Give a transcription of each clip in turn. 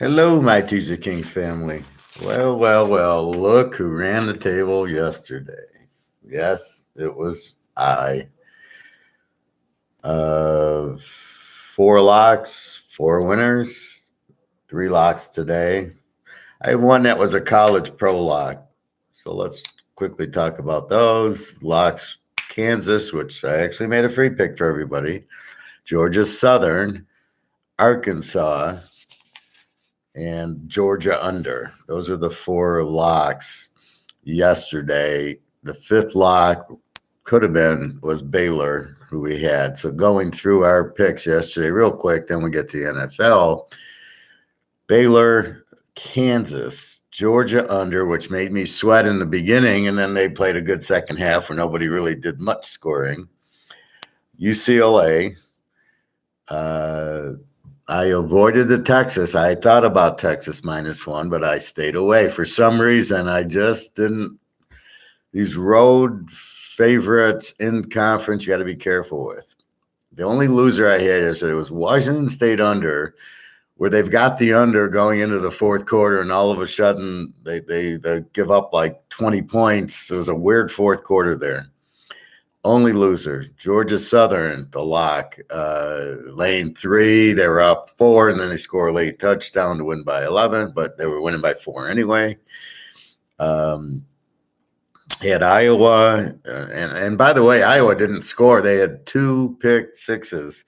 Hello, my Teaserking family. Well, look who ran the table yesterday. Yes, it was I. Four locks, four winners, three locks today. I have one that was a college pro lock. So let's quickly talk about those. Locks, Kansas, which I actually made a free pick for everybody. Georgia Southern, Arkansas, and Georgia under. Those are the four locks yesterday. The fifth lock could have been was Baylor, who we had. So going through our picks yesterday, real quick, then we get to the NFL. Baylor, Kansas, Georgia under, which made me sweat in the beginning, and then they played a good second half where nobody really did much scoring. UCLA, I avoided the Texas. I thought about Texas -1, but I stayed away. For some reason, I just didn't. These road favorites in conference, you got to be careful with. The only loser I had yesterday was Washington State under, where they've got the under going into the fourth quarter, and all of a sudden they give up like 20 points. It was a weird fourth quarter there. Only loser, Georgia Southern, the lock. Lane 3, they were up 4, and then they score a late touchdown to win by 11, but they were winning by 4 anyway. Had Iowa, and by the way, Iowa didn't score. They had 2 pick sixes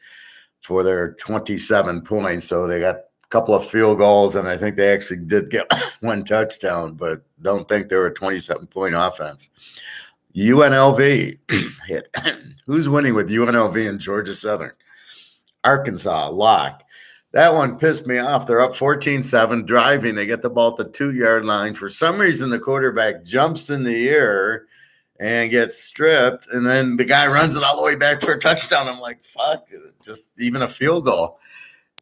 for their 27 points, so they got a couple of field goals, and I think they actually did get 1 touchdown, but don't think they were a 27-point offense. UNLV. Who's winning with UNLV and Georgia Southern? Arkansas, lock. That one pissed me off. They're up 14-7, driving. They get the ball at the 2-yard line. For some reason, the quarterback jumps in the air and gets stripped, and then the guy runs it all the way back for a touchdown. I'm like, fuck, just even a field goal.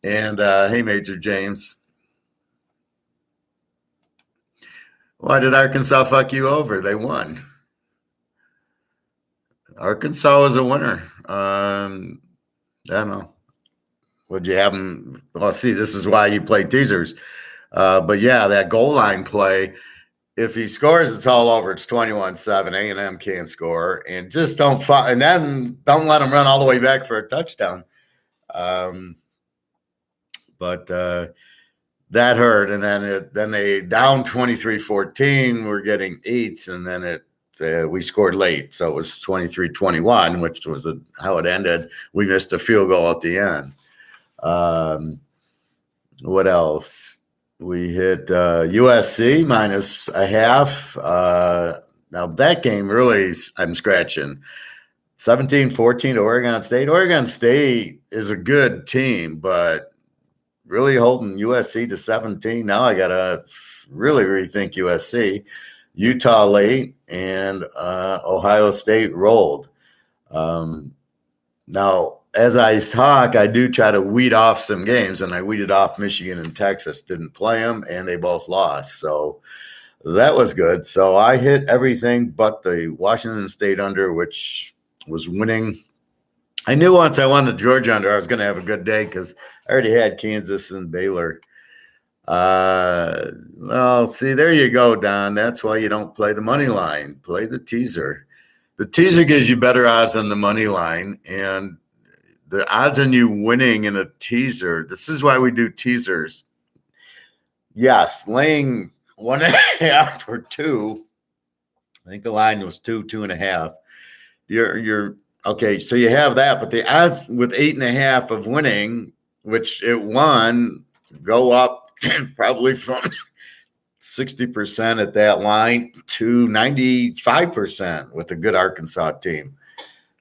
And hey, Major James. Why did Arkansas fuck you over? They won. Arkansas was a winner. I don't know. Would you have them? Well, see, this is why you play teasers. But yeah, that goal line play, if he scores, it's all over. It's 21-7. A&M can't score. And just don't and then don't let him run all the way back for a touchdown. But that hurt. And then they down 23-14. We're getting 8s, and then we scored late, so it was 23-21, which was how it ended. We missed a field goal at the end. What else? We hit USC -0.5. Now, that game really, I'm scratching. 17-14 to Oregon State. Oregon State is a good team, but really holding USC to 17. Now I got to really rethink USC. Utah late, and Ohio State rolled. Now, as I talk, I do try to weed off some games, and I weeded off Michigan and Texas. Didn't play them, and they both lost. So that was good. So I hit everything but the Washington State under, which was winning. I knew once I won the Georgia under, I was going to have a good day because I already had Kansas and Baylor. Well, see, there you go, Don. That's why you don't play the money line. Play the teaser. The teaser gives you better odds on the money line, and the odds on you winning in a teaser. This is why we do teasers. Yes, laying 1.5 or 2. I think the line was 2.5. You're okay. So you have that, but the odds with 8.5 of winning, which it won, go up probably from 60% at that line to 95% with a good Arkansas team.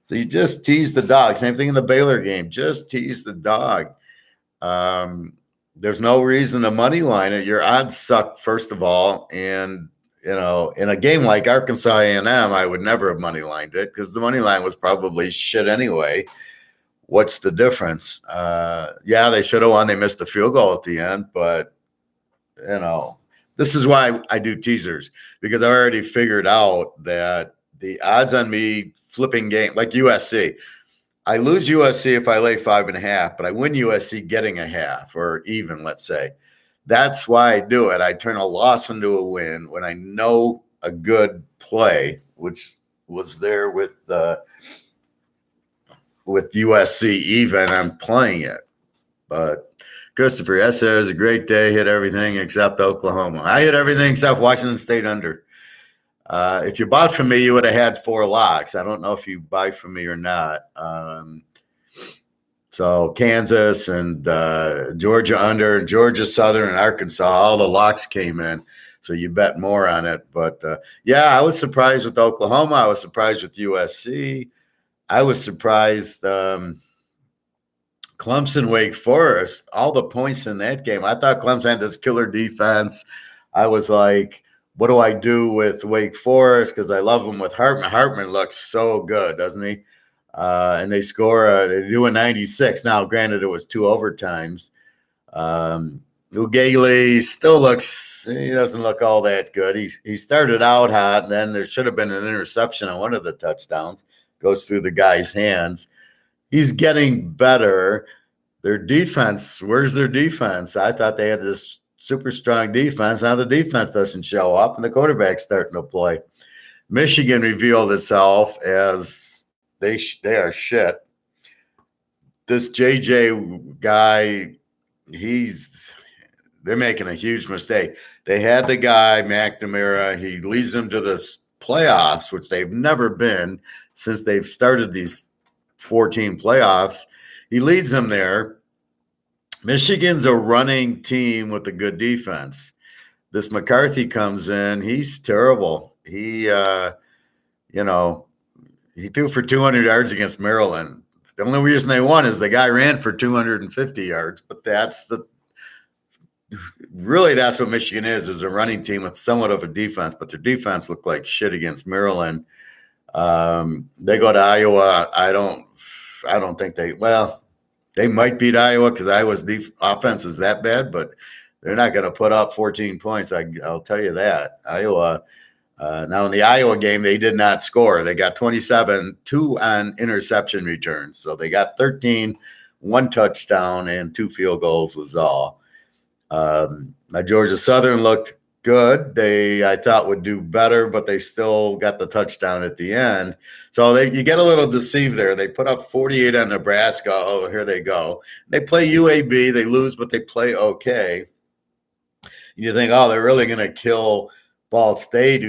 So you just tease the dog. Same thing in the Baylor game. Just tease the dog. There's no reason to money line it. Your odds suck, first of all. And, in a game like Arkansas A&M, I would never have money lined it because the money line was probably shit anyway. What's the difference? Yeah, they should have won. They missed the field goal at the end, but this is why I do teasers, because I already figured out that the odds on me flipping game, like USC, I lose USC if I lay 5.5, but I win USC getting a half or even, let's say. That's why I do it. I turn a loss into a win when I know a good play, which was there with USC. Even I'm playing it, but Christopher S said it was a great day. Hit everything except Oklahoma. I hit everything except Washington State under. If you bought from me, you would have had 4 locks. I don't know if you buy from me or not. So Kansas and Georgia under, and Georgia Southern and Arkansas, all the locks came in. So you bet more on it. But yeah, I was surprised with Oklahoma. I was surprised with USC. I was surprised Clemson, Wake Forest, all the points in that game. I thought Clemson had this killer defense. I was like, what do I do with Wake Forest? Because I love them with Hartman. Hartman looks so good, doesn't he? And they score, they do a 96. Now, granted, it was 2 overtimes. Ugalele still looks, he doesn't look all that good. He started out hot, and then there should have been an interception on one of the touchdowns. Goes through the guy's hands. He's getting better. Their defense, where's their defense? I thought they had this super strong defense. Now the defense doesn't show up, and the quarterback's starting to play. Michigan revealed itself as they are shit. This JJ guy, they're making a huge mistake. They had the guy, McNamara. He leads them to the playoffs, which they've never been since they've started these 14 playoffs. He leads them there. Michigan's a running team with a good defense. This McCarthy comes in. He's terrible. He threw for 200 yards against Maryland. The only reason they won is the guy ran for 250 yards. But that's what Michigan is a running team with somewhat of a defense. But their defense looked like shit against Maryland. They go to Iowa. I don't think they might beat Iowa because Iowa's offense is that bad, but they're not going to put up 14 points. I'll tell you that. Iowa. Now in the Iowa game, they did not score. They got 27, 2 on interception returns. So they got 13, 1 touchdown, and 2 field goals was all. My Georgia Southern looked good. I thought would do better, but they still got the touchdown at the end. So you get a little deceived there. They put up 48 on Nebraska. Oh, here they go. They play UAB. They lose, but they play okay. You think, oh, they're really going to kill Ball State,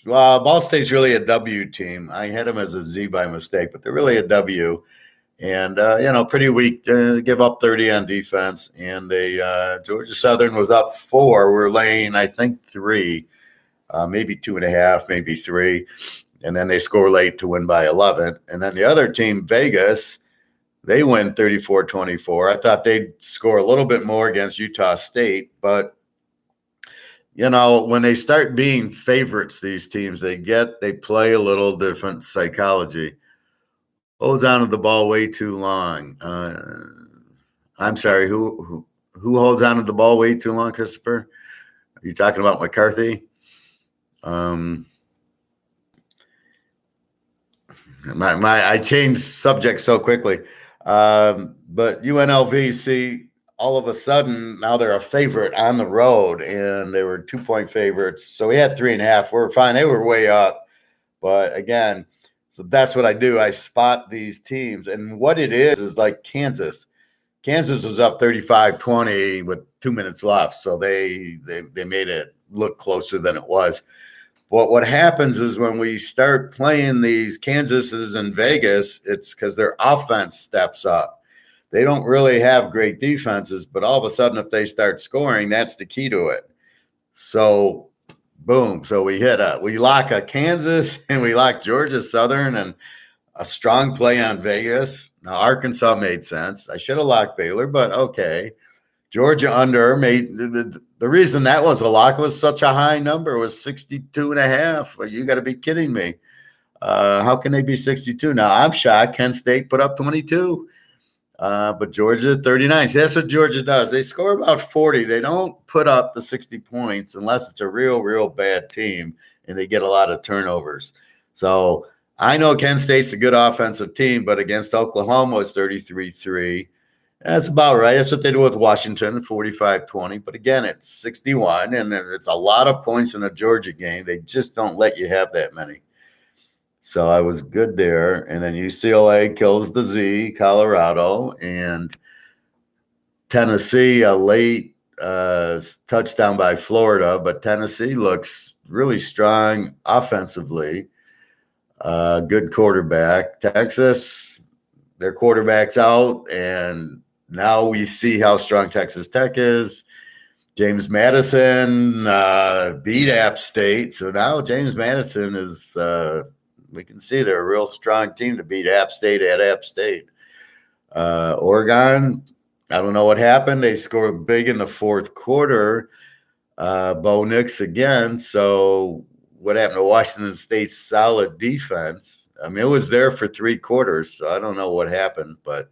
Ball State's really a W team. I had them as a Z by mistake, but they're really a W. And, pretty weak. Give up 30 on defense. And Georgia Southern was up 4. We're laying, I think, 3, maybe 2.5, maybe 3. And then they score late to win by 11. And then the other team, Vegas, they win 34-24. I thought they'd score a little bit more against Utah State. But, when they start being favorites, these teams, they play a little different psychology. Holds on to the ball way too long. I'm sorry, who holds on to the ball way too long, Christopher? Are you talking about McCarthy? I changed subjects so quickly. But UNLV, see, all of a sudden now they're a favorite on the road, and they were 2-point favorites. So we had 3.5. We're fine. They were way up. But again, so that's what I do. I spot these teams. And what it is like Kansas. Kansas was up 35-20 with 2 minutes left. So they made it look closer than it was. But what happens is when we start playing these Kansases in Vegas, it's because their offense steps up. They don't really have great defenses, but all of a sudden, if they start scoring, that's the key to it. So, boom. So we lock a Kansas and we lock Georgia Southern and a strong play on Vegas. Now, Arkansas made sense. I should have locked Baylor, but okay. Georgia under made the reason that was a lock was such a high number. It was 62.5. Well, you got to be kidding me. How can they be 62? Now, I'm shocked. Kent State put up 22. But Georgia 39. See, that's what Georgia does. They score about 40. They don't put up the 60 points unless it's a real, real bad team and they get a lot of turnovers. So I know Kent State's a good offensive team, but against Oklahoma it's 33-3. That's about right. That's what they do with Washington, 45-20. But again, it's 61, and it's a lot of points in a Georgia game. They just don't let you have that many. So I was good there. And then UCLA kills the Z, Colorado, and Tennessee, a late touchdown by Florida. But Tennessee looks really strong offensively. Good quarterback. Texas, their quarterback's out, and now we see how strong Texas Tech is. James Madison beat App State. So now James Madison is, we can see they're a real strong team to beat App State at App State. Oregon, I don't know what happened. They scored big in the fourth quarter. Bo Nix again. So what happened to Washington State's solid defense? I mean, it was there for 3 quarters, so I don't know what happened, but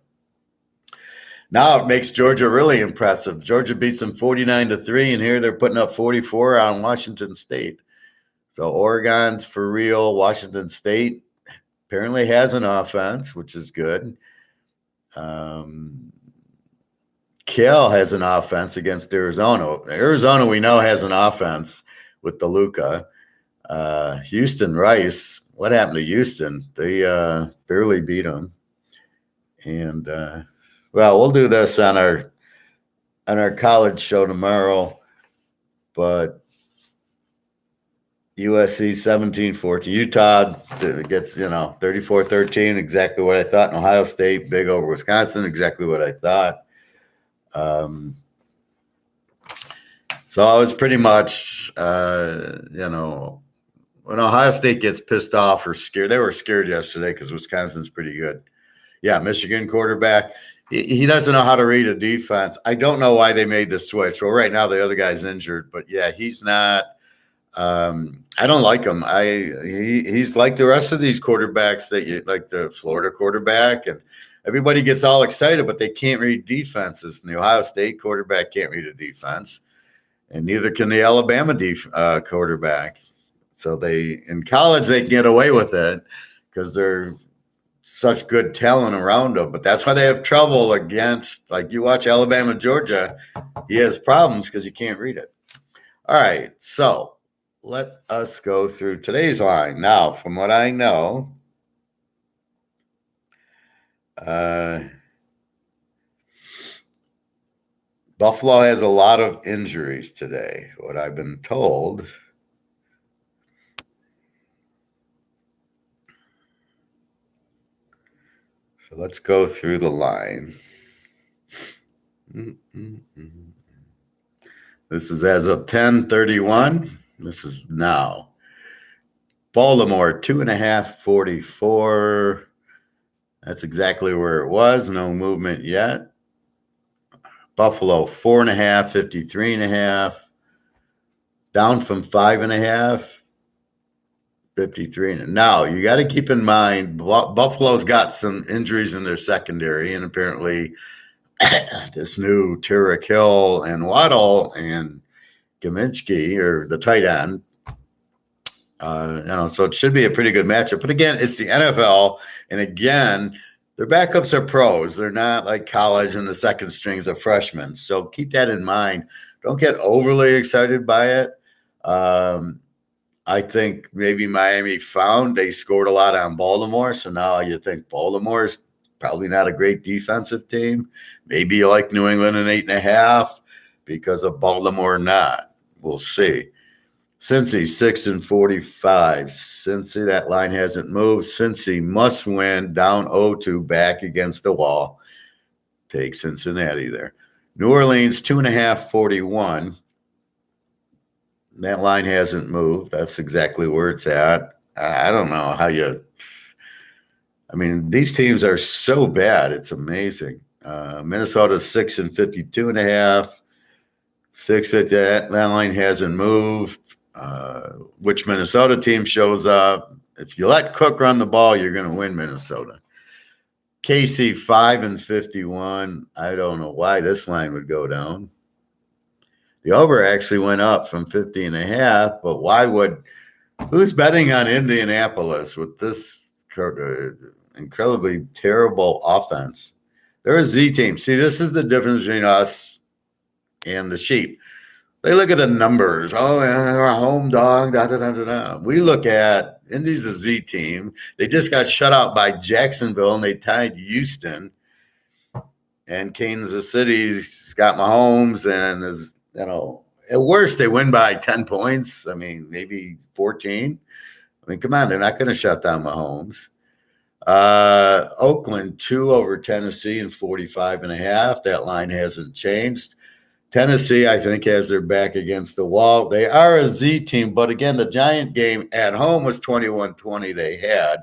now it makes Georgia really impressive. Georgia beats them 49-3, and here they're putting up 44 on Washington State. So Oregon's for real. Washington State apparently has an offense, which is good. Cal has an offense against Arizona. Arizona, we know, has an offense with DeLuca. Houston Rice, what happened to Houston? They barely beat them. And well, we'll do this on our college show tomorrow. But USC 17-14. Utah gets 34-13, exactly what I thought. And Ohio State big over Wisconsin, exactly what I thought. So I was pretty much, when Ohio State gets pissed off or scared, they were scared yesterday because Wisconsin's pretty good. Yeah, Michigan quarterback. He doesn't know how to read a defense. I don't know why they made the switch. Well, right now the other guy's injured, but yeah, he's not. I don't like him. He's like the rest of these quarterbacks that you like, the Florida quarterback, and everybody gets all excited, but they can't read defenses. And the Ohio State quarterback can't read a defense, and neither can the Alabama quarterback. So in college they can get away with it because they're such good talent around them. But that's why they have trouble against, like, you watch Alabama, Georgia, he has problems because you can't read it. All right, so let us go through today's line. Now, from what I know, Buffalo has a lot of injuries today, what I've been told. So let's go through the line. This is as of 10:31. This is now. Baltimore, 2.5, 44. That's exactly where it was. No movement yet. Buffalo, 4.5, 53.5. Down from 5.5, 53. Now, you got to keep in mind, Buffalo's got some injuries in their secondary, and apparently this new Tyreek Hill and Waddle and Gaminsky, or the tight end, so it should be a pretty good matchup. But again, it's the NFL, and again, their backups are pros. They're not like college and the second strings are freshmen. So keep that in mind. Don't get overly excited by it. I think maybe Miami they scored a lot on Baltimore, so now you think Baltimore's probably not a great defensive team. Maybe you like New England in 8.5 because of Baltimore not. We'll see. Cincy, 6-45. Cincy, that line hasn't moved. Cincy must win, down 0-2, back against the wall. Take Cincinnati there. New Orleans, 2.5, 41. That line hasn't moved. That's exactly where it's at. I don't know how these teams are so bad. It's amazing. Minnesota's 6-52.5. 6 at that line hasn't moved. Which Minnesota team shows up? If you let Cook run the ball, you're going to win Minnesota. KC, 5-51. I don't know why this line would go down. The over actually went up from 50.5, but who's betting on Indianapolis with this incredibly terrible offense? They're a Z team. See, this is the difference between us and the sheep. They look at the numbers. Oh, yeah, they're a home dog. Da, da, da, da, da. We look at Indy's a Z team. They just got shut out by Jacksonville, and they tied Houston. And Kansas City's got Mahomes, and is at worst they win by 10 points. I mean, maybe 14. I mean, come on, they're not going to shut down Mahomes. Oakland 2 over Tennessee and 45.5. That line hasn't changed. Tennessee, I think, has their back against the wall. They are a Z team, but again, the Giant game at home was 21-20 they had.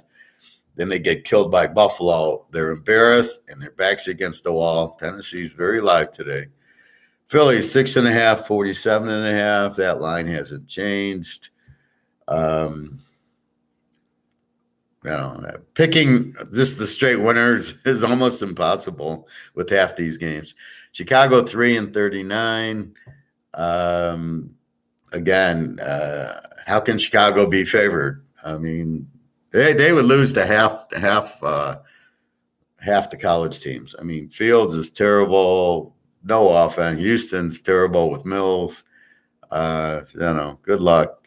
Then they get killed by Buffalo. They're embarrassed, and their back's against the wall. Tennessee's very live today. Philly, 6.5, 47.5. That line hasn't changed. Picking just the straight winners is almost impossible with half these games. Chicago 3 and 39. Again, how can Chicago be favored? I mean, they would lose to half the college teams. I mean, Fields is terrible, no offense. Houston's terrible with Mills. Good luck.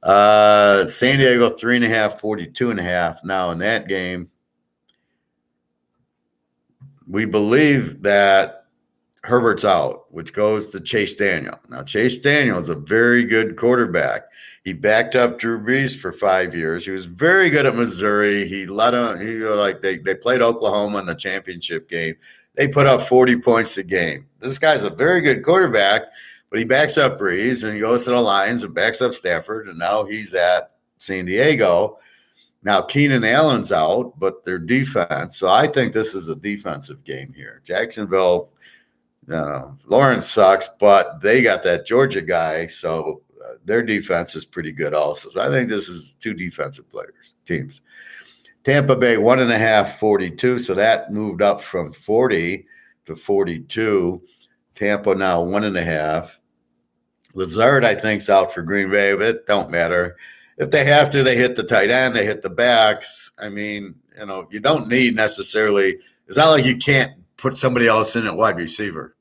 San Diego 3.5, 42.5. Now in that game, we believe that Herbert's out, which goes to Chase Daniel. Now, Chase Daniel is a very good quarterback. He backed up Drew Brees for 5 years. He was very good at Missouri. He let him. They played Oklahoma in the championship game. They put up 40 points a game. This guy's a very good quarterback, but he backs up Brees and he goes to the Lions and backs up Stafford, and now he's at San Diego. Now, Keenan Allen's out, but their defense. So I think this is a defensive game here. Jacksonville, Lawrence sucks, but they got that Georgia guy, so their defense is pretty good also. So I think this is two defensive teams. Tampa Bay 1.5, 42. So that moved up from 40 to 42. Tampa now 1.5. Lazard, I think, is out for Green Bay, but it don't matter. If they have to, they hit the tight end, they hit the backs. I mean, you don't need necessarily. It's not like you can't put somebody else in at wide receiver.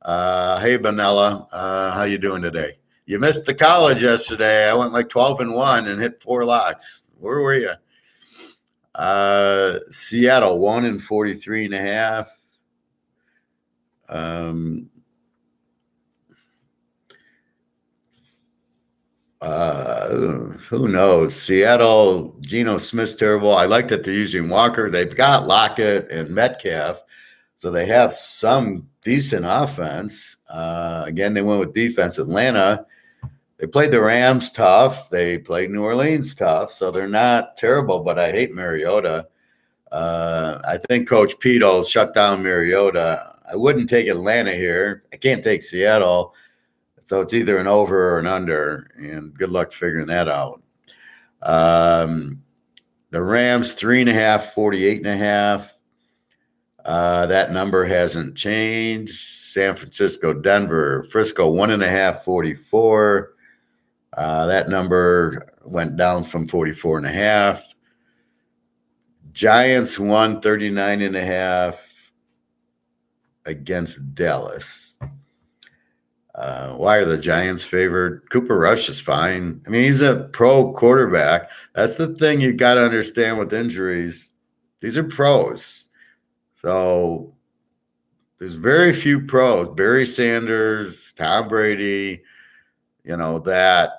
Hey, Benella, how you doing today? You missed the college yesterday. I went like 12-1 and hit 4 locks. Where were you? Seattle 1 and 43.5. Who knows? Seattle, Geno Smith's terrible. I like that they're using Walker. They've got Lockett and Metcalf, so they have some decent offense. Again, they went with defense. Atlanta, they played the Rams tough. They played New Orleans tough, so they're not terrible, but I hate Mariota. I think Coach Pete will shut down Mariota. I wouldn't take Atlanta here. I can't take Seattle. So it's either an over or an under, and good luck figuring that out. The Rams 3.5, 48.5. That number hasn't changed. San Francisco, Denver, Frisco 1.5, 44. That number went down from 44.5. Giants 139.5 against Dallas. Why are the Giants favored? Cooper Rush is fine. I mean, he's a pro quarterback. That's the thing you got to understand with injuries. These are pros. So there's very few pros. Barry Sanders, Tom Brady, that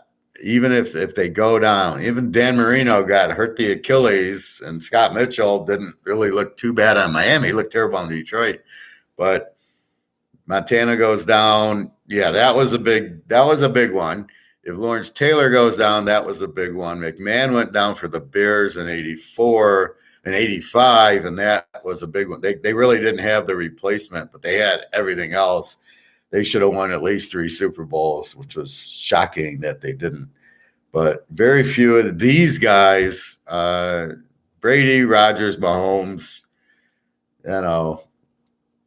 even if they go down, even Dan Marino got hurt the Achilles, and Scott Mitchell didn't really look too bad on Miami. He looked terrible in Detroit. But Montana goes down. Yeah, that was a big one. If Lawrence Taylor goes down, that was a big one. McMahon went down for the Bears in 84 and 85, and that was a big one. They really didn't have the replacement, but they had everything else. They should have won at least 3 Super Bowls, which was shocking that they didn't. But very few of these guys, Brady, Rodgers, Mahomes,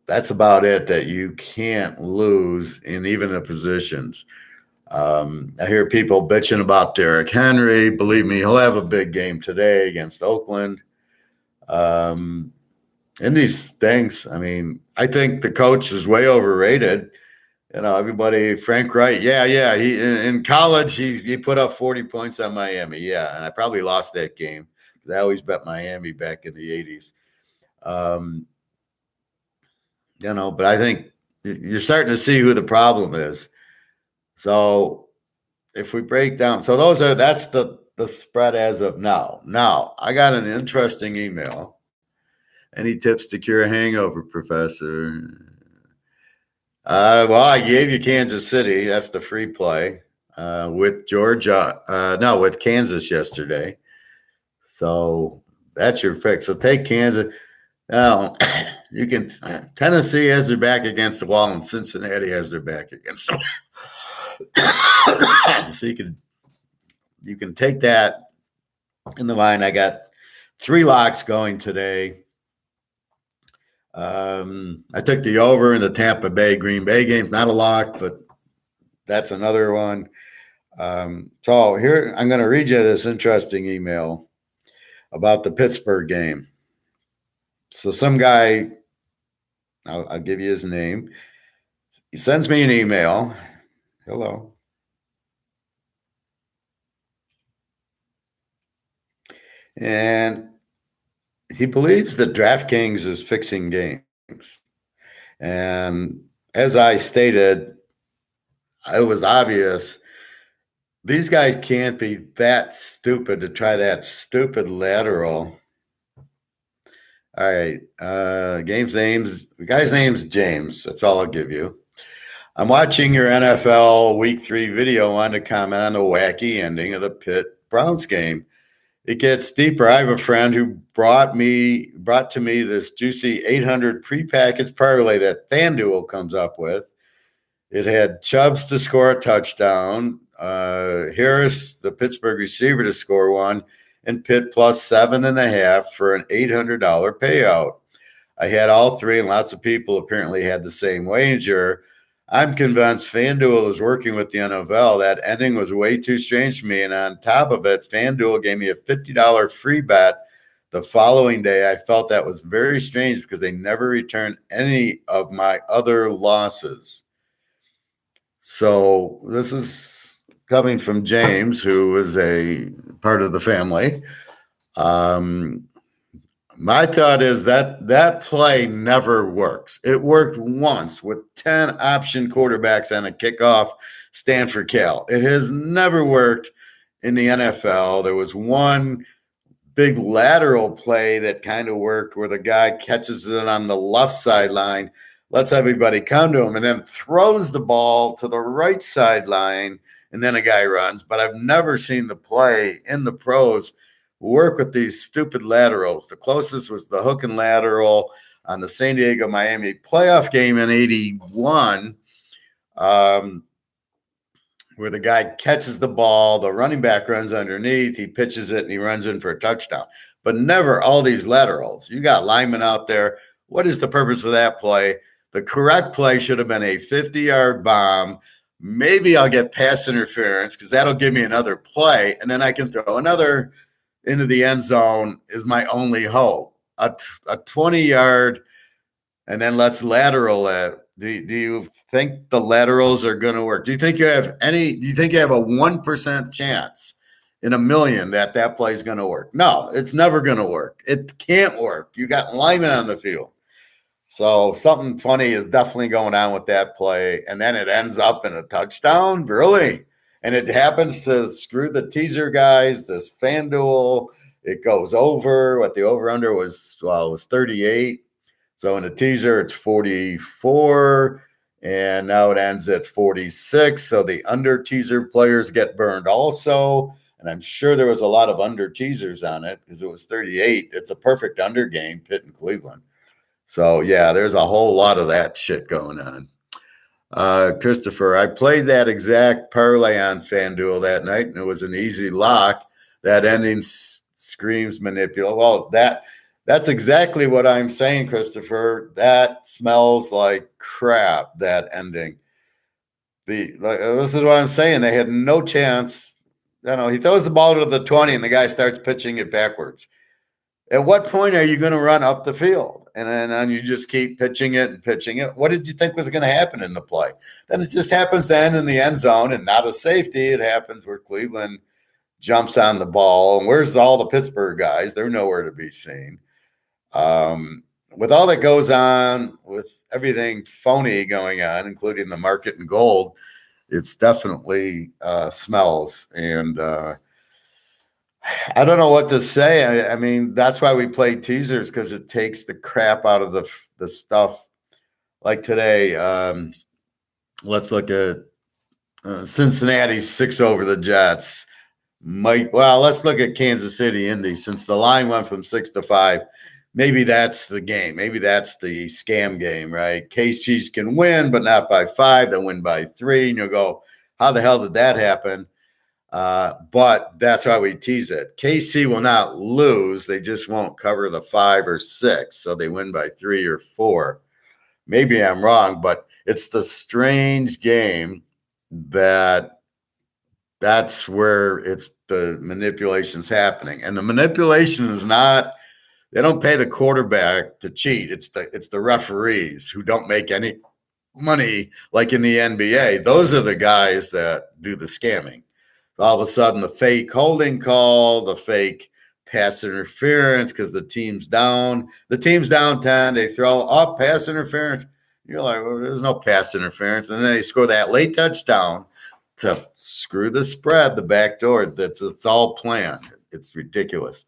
that's about it that you can't lose in even the positions. I hear people bitching about Derrick Henry. Believe me, he'll have a big game today against Oakland. in these things, I mean, I think the coach is way overrated. Everybody, Frank Wright, yeah. He in college he put up 40 points on Miami, yeah, and I probably lost that game because I always bet Miami back in the '80s. Um, but I think you're starting to see who the problem is. So if we break down, so that's the spread as of now. Now I got an interesting email. Any tips to cure a hangover, Professor? Well, I gave you Kansas City. That's the free play with Georgia. No, with Kansas yesterday. So that's your pick. So take Kansas. Now, you can. Tennessee has their back against the wall, and Cincinnati has their back against the wall. So you can take that in the line. I got 3 locks going today. I took the over in the Tampa Bay Green Bay game. Not a lock, but that's another one. So here I'm going to read you this interesting email about the Pittsburgh game. So some guy, I'll give you his name. He sends me an email. Hello. And he believes that DraftKings is fixing games. And as I stated, it was obvious these guys can't be that stupid to try that stupid lateral. All right. The guy's name's James. That's all I'll give you. I'm watching your NFL Week 3 video. I wanted to comment on the wacky ending of the Pitt Browns game. It gets deeper. I have a friend who brought to me this juicy 800 prepackaged parlay that FanDuel comes up with. It had Chubbs to score a touchdown, Harris, the Pittsburgh receiver, to score one, and Pitt plus 7.5 for an $800 payout. I had all 3, and lots of people apparently had the same wager. I'm convinced FanDuel is working with the NFL. That ending was way too strange to me. And on top of it, FanDuel gave me a $50 free bet the following day. I felt that was very strange because they never returned any of my other losses. So this is coming from James, who is a part of the family. My thought is that play never works. It worked once with 10 option quarterbacks on a kickoff, Stanford Cal. It has never worked in the NFL. There was one big lateral play that kind of worked where the guy catches it on the left sideline, lets everybody come to him, and then throws the ball to the right sideline, and then a guy runs. But I've never seen the play in the pros work with these stupid laterals. The closest was the hook and lateral on the San Diego Miami playoff game in '81, where the guy catches the ball, the running back runs underneath, he pitches it, and he runs in for a touchdown. But never all these laterals. You got linemen out there. What is the purpose of that play? The correct play should have been a 50-yard bomb. Maybe I'll get pass interference because that'll give me another play, and then I can throw another into the end zone is my only hope. A 20-yard, and then let's lateral it. Do you think the laterals are going to work? Do you think you have a 1% chance in a million that play is going to work? No, it's never going to work. It can't work. You got linemen on the field. So something funny is definitely going on with that play. And then it ends up in a touchdown. Really? And it happens to screw the teaser guys, this FanDuel. It goes over. What the over-under was, it was 38. So in the teaser, it's 44. And now it ends at 46. So the under teaser players get burned also. And I'm sure there was a lot of under teasers on it because it was 38. It's a perfect under game, Pitt and Cleveland. So, yeah, there's a whole lot of that shit going on. Christopher, I played that exact parlay on FanDuel that night, and it was an easy lock. That ending screams manipulation. Well, that's exactly what I'm saying, Christopher. That smells like crap, that ending. This is what I'm saying. They had no chance. He throws the ball to the 20, and the guy starts pitching it backwards. At what point are you going to run up the field? and then you just keep pitching it and pitching it. What did you think was going to happen in the play? Then it just happens to end in the end zone and not a safety. It happens where Cleveland jumps on the ball. And where's all the Pittsburgh guys? They're nowhere to be seen. With all that goes on, with everything phony going on, including the market and gold, it's definitely smells. And I don't know what to say. I mean, that's why we play teasers, because it takes the crap out of the stuff. Like today, let's look at Cincinnati 6 over the Jets. Let's look at Kansas City Indy, since the line went from 6-5. Maybe that's the game. Maybe that's the scam game, right? KC's can win, but not by 5. They'll win by 3. And you'll go, how the hell did that happen? But that's why we tease it. KC will not lose. They just won't cover the 5 or 6. So they win by 3 or 4. Maybe I'm wrong, but it's the strange game that's where it's the manipulation's happening. And the manipulation is not, they don't pay the quarterback to cheat. It's the referees who don't make any money, like in the NBA. Those are the guys that do the scamming. All of a sudden, the fake holding call, the fake pass interference, because the team's down 10, they throw up pass interference. You're like, well, there's no pass interference. And then they score that late touchdown to screw the spread, the back door. It's all planned. It's ridiculous.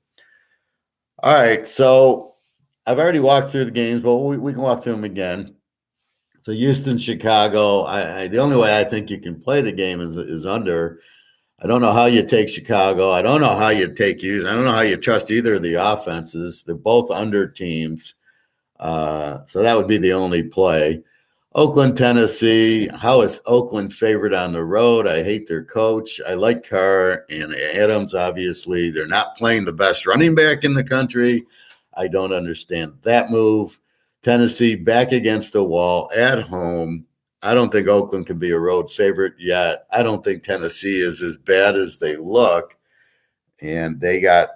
All right, so I've already walked through the games, but we can walk through them again. So Houston, Chicago, the only way I think you can play the game is under. I don't know how you take Chicago. I don't know how you take Houston. I don't know how you trust either of the offenses. They're both under teams. So that would be the only play. Oakland, Tennessee. How is Oakland favored on the road? I hate their coach. I like Carr and Adams, obviously. They're not playing the best running back in the country. I don't understand that move. Tennessee back against the wall at home. I don't think Oakland can be a road favorite yet. I don't think Tennessee is as bad as they look. And they got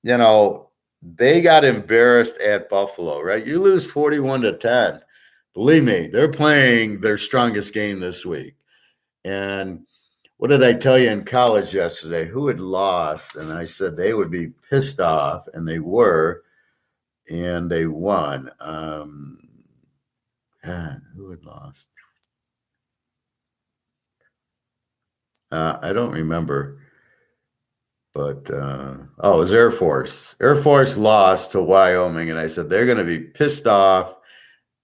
embarrassed at Buffalo, right? You lose 41-10. Believe me, they're playing their strongest game this week. And what did I tell you in college yesterday? Who had lost? And I said they would be pissed off, and they were, and they won. Who had lost? I don't remember. But, it was Air Force. Air Force lost to Wyoming, and I said they're going to be pissed off.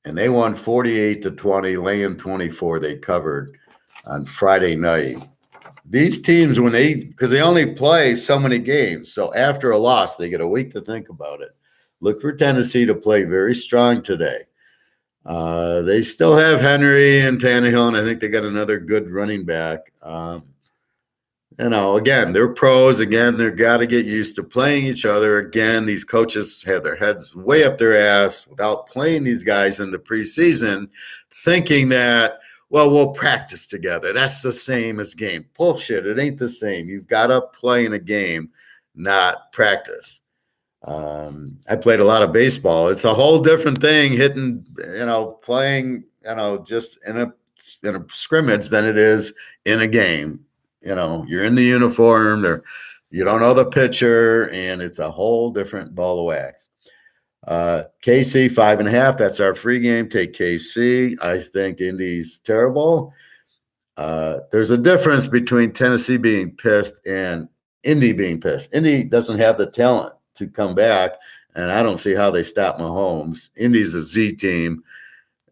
And they won 48-20, laying 24. They covered on Friday night. These teams, because they only play so many games, so after a loss, they get a week to think about it. Look for Tennessee to play very strong today. They still have Henry and Tannehill, and I think they got another good running back. Again, they're pros. Again, they've got to get used to playing each other. Again, these coaches have their heads way up their ass without playing these guys in the preseason, thinking that, we'll practice together. That's the same as game. Bullshit. It ain't the same. You've got to play in a game, not practice. I played a lot of baseball. It's a whole different thing hitting, playing, just in a scrimmage than it is in a game. You're in the uniform, you don't know the pitcher, and it's a whole different ball of wax. KC 5.5, that's our free game. Take KC. I think Indy's terrible. There's a difference between Tennessee being pissed and Indy being pissed. Indy doesn't have the talent to come back, and I don't see how they stop Mahomes. Indy's a Z team,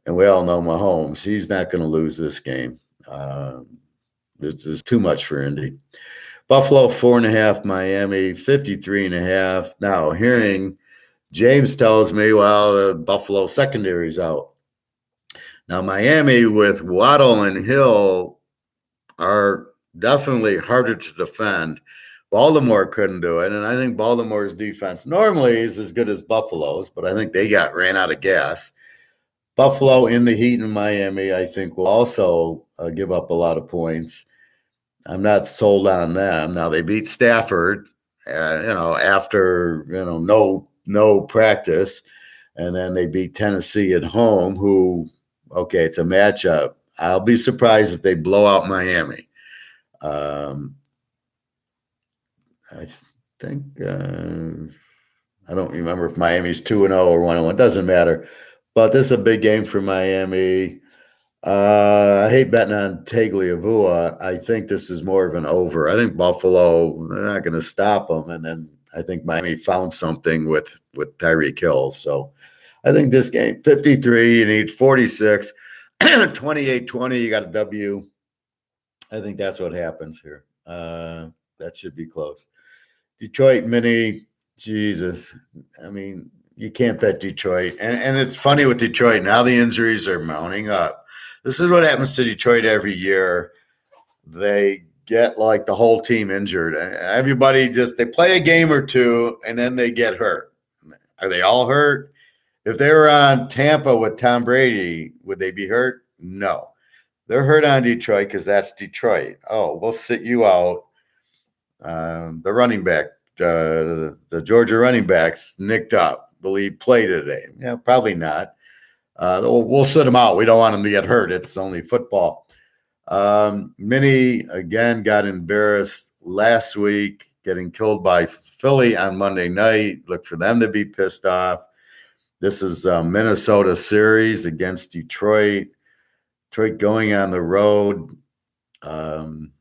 and we all know Mahomes. He's not going to lose this game. There's too much for Indy. Buffalo 4.5, Miami 53.5. Now, hearing James tells me, the Buffalo secondary's out. Now, Miami with Waddle and Hill are definitely harder to defend. Baltimore couldn't do it, and I think Baltimore's defense normally is as good as Buffalo's, but I think they ran out of gas. Buffalo in the heat in Miami, I think, will also give up a lot of points. I'm not sold on them. Now, they beat Stafford, after, no practice. and then they beat Tennessee at home, who, okay, it's a matchup. I'll be surprised if they blow out Miami. I think I don't remember if Miami's 2-0 or 1-1. Doesn't matter. But this is a big game for Miami. I hate betting on Tagliavua. I think this is more of an over. I think Buffalo, they're not going to stop them. And then I think Miami found something with Tyreek Hill. So I think this game, 53, you need 46, 28-20, you got a W. I think that's what happens here. That should be close. Detroit mini, Jesus. I mean, you can't bet Detroit. And it's funny with Detroit. Now the injuries are mounting up. This is what happens to Detroit every year. They get like the whole team injured. Everybody they play a game or two and then they get hurt. Are they all hurt? If they were on Tampa with Tom Brady, would they be hurt? No. They're hurt on Detroit because that's Detroit. Oh, we'll sit you out. The running back, the Georgia running backs nicked up. Will he play today? Yeah, probably not. We'll sit him out. We don't want him to get hurt. It's only football. Minnie, again, got embarrassed last week, getting killed by Philly on Monday night. Look for them to be pissed off. This is a Minnesota series against Detroit. Detroit going on the road. They'll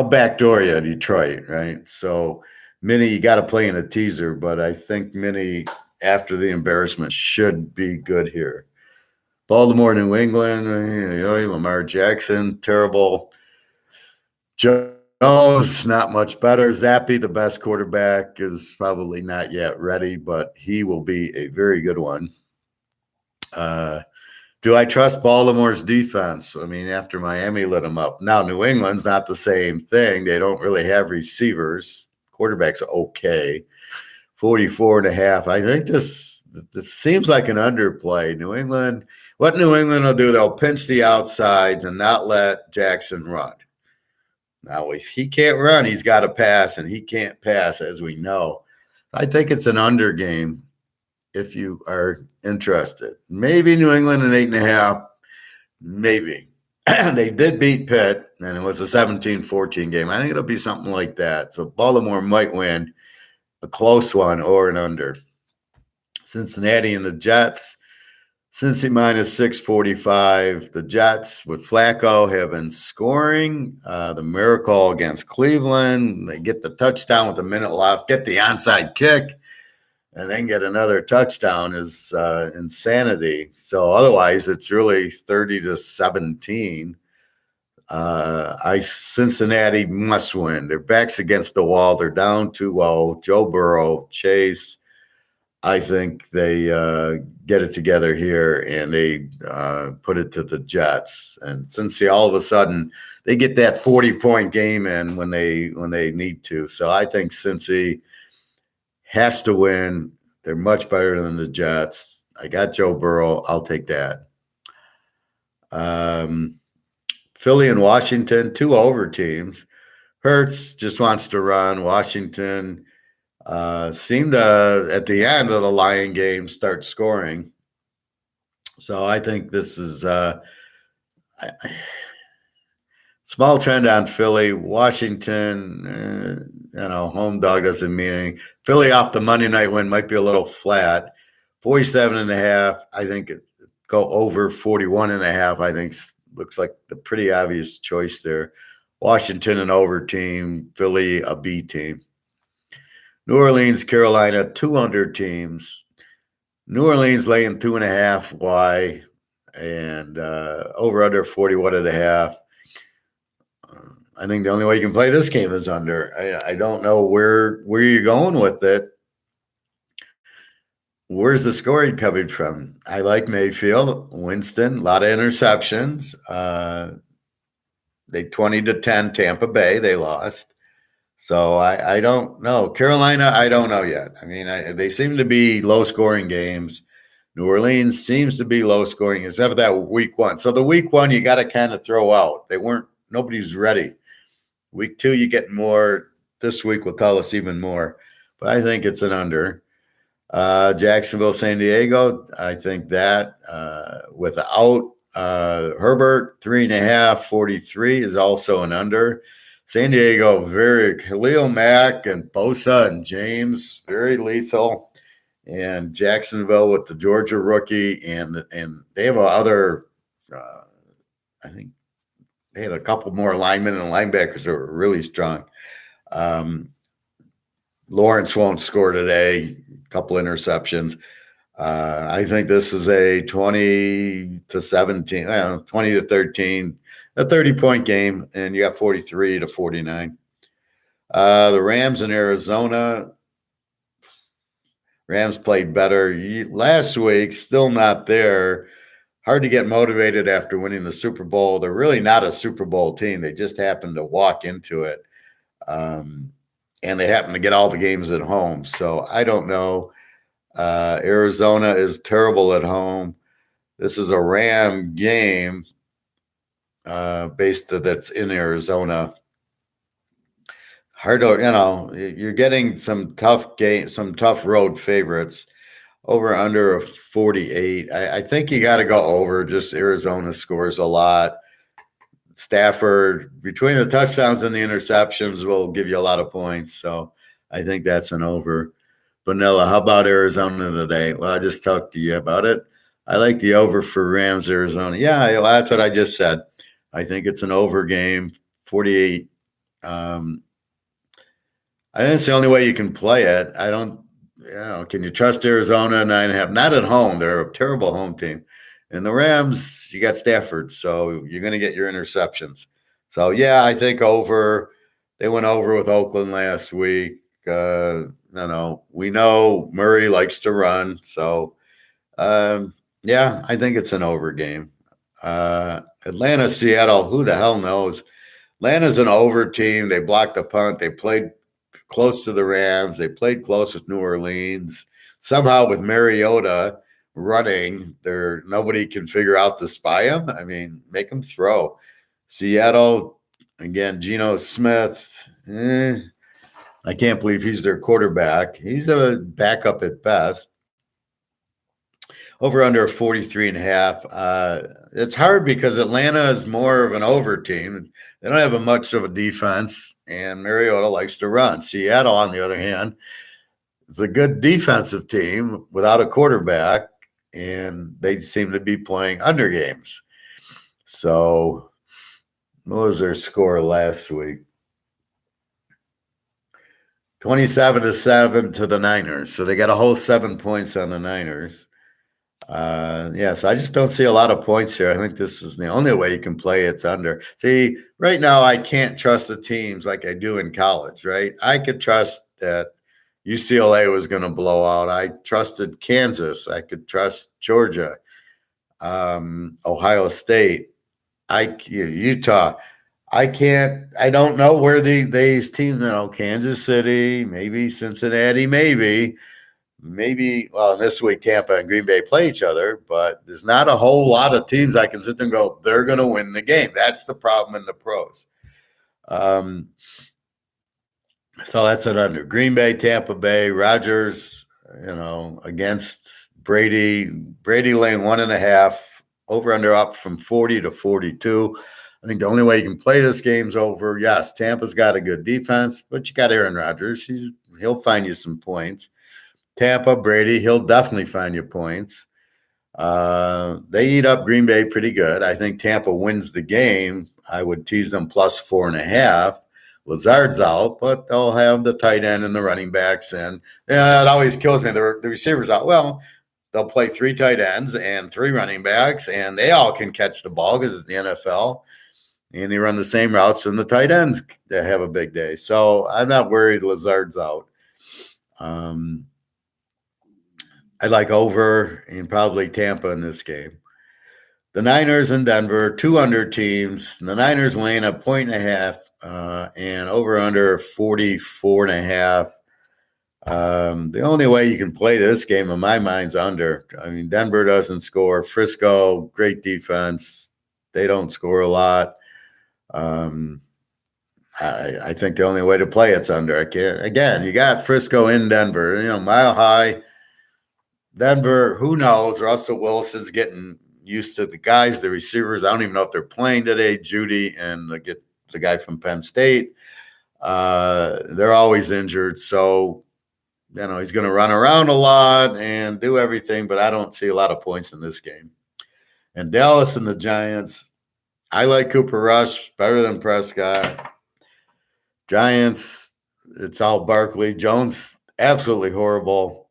backdoor you, Detroit, right? So, Minnie, you got to play in a teaser, but I think Minnie, after the embarrassment, should be good here. Baltimore, New England, Lamar Jackson, terrible. Jones, not much better. Zappy, the best quarterback, is probably not yet ready, but he will be a very good one. Do I trust Baltimore's defense? I mean, after Miami lit them up. Now, New England's not the same thing. They don't really have receivers. Quarterback's okay. 44.5. I think this seems like an underplay. New England, what New England will do, they'll pinch the outsides and not let Jackson run. Now, if he can't run, he's got to pass, and he can't pass, as we know. I think it's an under game if you are interested. Maybe New England an 8.5. Maybe. They did beat Pitt, and it was a 17-14 game. I think it'll be something like that. So Baltimore might win a close one or an under. Cincinnati and the Jets. Cincy minus 645. The Jets with Flacco have been scoring. The miracle against Cleveland. They get the touchdown with a minute left, get the onside kick, and then get another touchdown is insanity. So otherwise, it's really 30-17. Cincinnati must win. Their back's against the wall. They're down 2-0. Joe Burrow, Chase. I think they get it together here and they put it to the Jets. And Cincy, all of a sudden, they get that 40-point game in when they need to. So I think Cincy has to win. They're much better than the Jets. I got Joe Burrow. I'll take that. Philly and Washington, 2 over teams. Hurts just wants to run. Washington seemed to, at the end of the Lion game, start scoring. So I think this is small trend on Philly. Washington, home dog doesn't mean anything. Philly off the Monday night win might be a little flat. 47.5. I think it go over 41.5. I think looks like the pretty obvious choice there. Washington an over team. Philly a B team. New Orleans, Carolina, 2 under teams. New Orleans laying 2.5. Why? And over under 41.5. I think the only way you can play this game is under. I don't know where you're going with it. Where's the scoring coming from? I like Mayfield, Winston, a lot of interceptions. They 20-10 Tampa Bay. They lost. So I don't know. Carolina, I don't know yet. I mean, they seem to be low-scoring games. New Orleans seems to be low-scoring, except for that week 1. So the week 1, you got to kind of throw out. Nobody's ready. Week 2, you get more. This week will tell us even more. But I think it's an under. Jacksonville, San Diego. I think that without Herbert, 3.5, 43 is also an under. San Diego, very Khalil Mack and Bosa and James, very lethal. And Jacksonville with the Georgia rookie, and they have other. I think they had a couple more linemen and linebackers that were really strong. Um, Lawrence won't score today. A couple interceptions. I think this is a 20-17, 20-13, a 30-point game, and you got 43-49. The Rams in Arizona. Rams played better last week, still not there. Hard to get motivated after winning the Super Bowl. They're really not a Super Bowl team. They just happened to walk into it. And they happen to get all the games at home. So I don't know. Arizona is terrible at home. This is a Ram game that's in Arizona. Hard to, you're getting some tough road favorites. Over under of 48. I think you got to go over. Just Arizona scores a lot. Stafford, between the touchdowns and the interceptions, will give you a lot of points. So I think that's an over. Vanilla, how about Arizona today? Well, I just talked to you about it. I like the over for Rams, Arizona. Yeah, that's what I just said. I think it's an over game, 48. I think it's the only way you can play it. I don't, can you trust Arizona 9.5? Not at home. They're a terrible home team. And the Rams, you got Stafford, so you're going to get your interceptions. So, yeah, I think over. They went over with Oakland last week. We know Murray likes to run. So, yeah, I think it's an over game. Atlanta, Seattle, who the hell knows? Atlanta's an over team. They blocked the punt. They played close to the Rams. They played close with New Orleans. Somehow with Mariota running, nobody can figure out to spy him. I mean, make him throw. Seattle, again, Geno Smith. I can't believe he's their quarterback. He's a backup at best. Over under 43.5. It's hard because Atlanta is more of an over team. They don't have much of a defense, and Mariota likes to run. Seattle, on the other hand, is a good defensive team without a quarterback, and they seem to be playing under games. So, what was their score last week? 27-7 to the Niners. So they got a whole 7 points on the Niners. So I just don't see a lot of points here. I think this is the only way you can play it's under. See, right now I can't trust the teams like I do in college, right? I could trust that UCLA was going to blow out. I trusted Kansas. I could trust Georgia, Ohio State, Utah. I don't know where these teams, Kansas City, maybe Cincinnati, maybe, well, this week Tampa and Green Bay play each other, but there's not a whole lot of teams I can sit there and go, they're going to win the game. That's the problem in the pros. So that's an under. Green Bay, Tampa Bay, Rodgers, against Brady. Brady laying 1.5, over under up from 40 to 42. I think the only way you can play this game's over. Yes, Tampa's got a good defense, but you got Aaron Rodgers. He'll find you some points. Tampa, Brady, he'll definitely find you points. They eat up Green Bay pretty good. I think Tampa wins the game. I would tease them plus 4.5. Lazard's out, but they'll have the tight end and the running backs. And it always kills me. The receivers out. Well, they'll play 3 tight ends and 3 running backs, and they all can catch the ball because it's the NFL. And they run the same routes, and the tight ends they have a big day. So I'm not worried Lazard's out. I like over and probably Tampa in this game. The Niners in Denver, 2 under teams. The Niners laying a 1.5 and over under 44.5. The only way you can play this game, in my mind, is under. I mean, Denver doesn't score. Frisco, great defense. They don't score a lot. I think the only way to play it's under. I can't. Again, you got Frisco in Denver. Mile high. Denver, who knows? Russell Wilson's getting used to the guys, the receivers. I don't even know if they're playing today. Judy and the guy from Penn State. They're always injured. So, he's going to run around a lot and do everything, but I don't see a lot of points in this game. And Dallas and the Giants, I like Cooper Rush better than Prescott. Giants, it's all Barkley. Jones, absolutely horrible.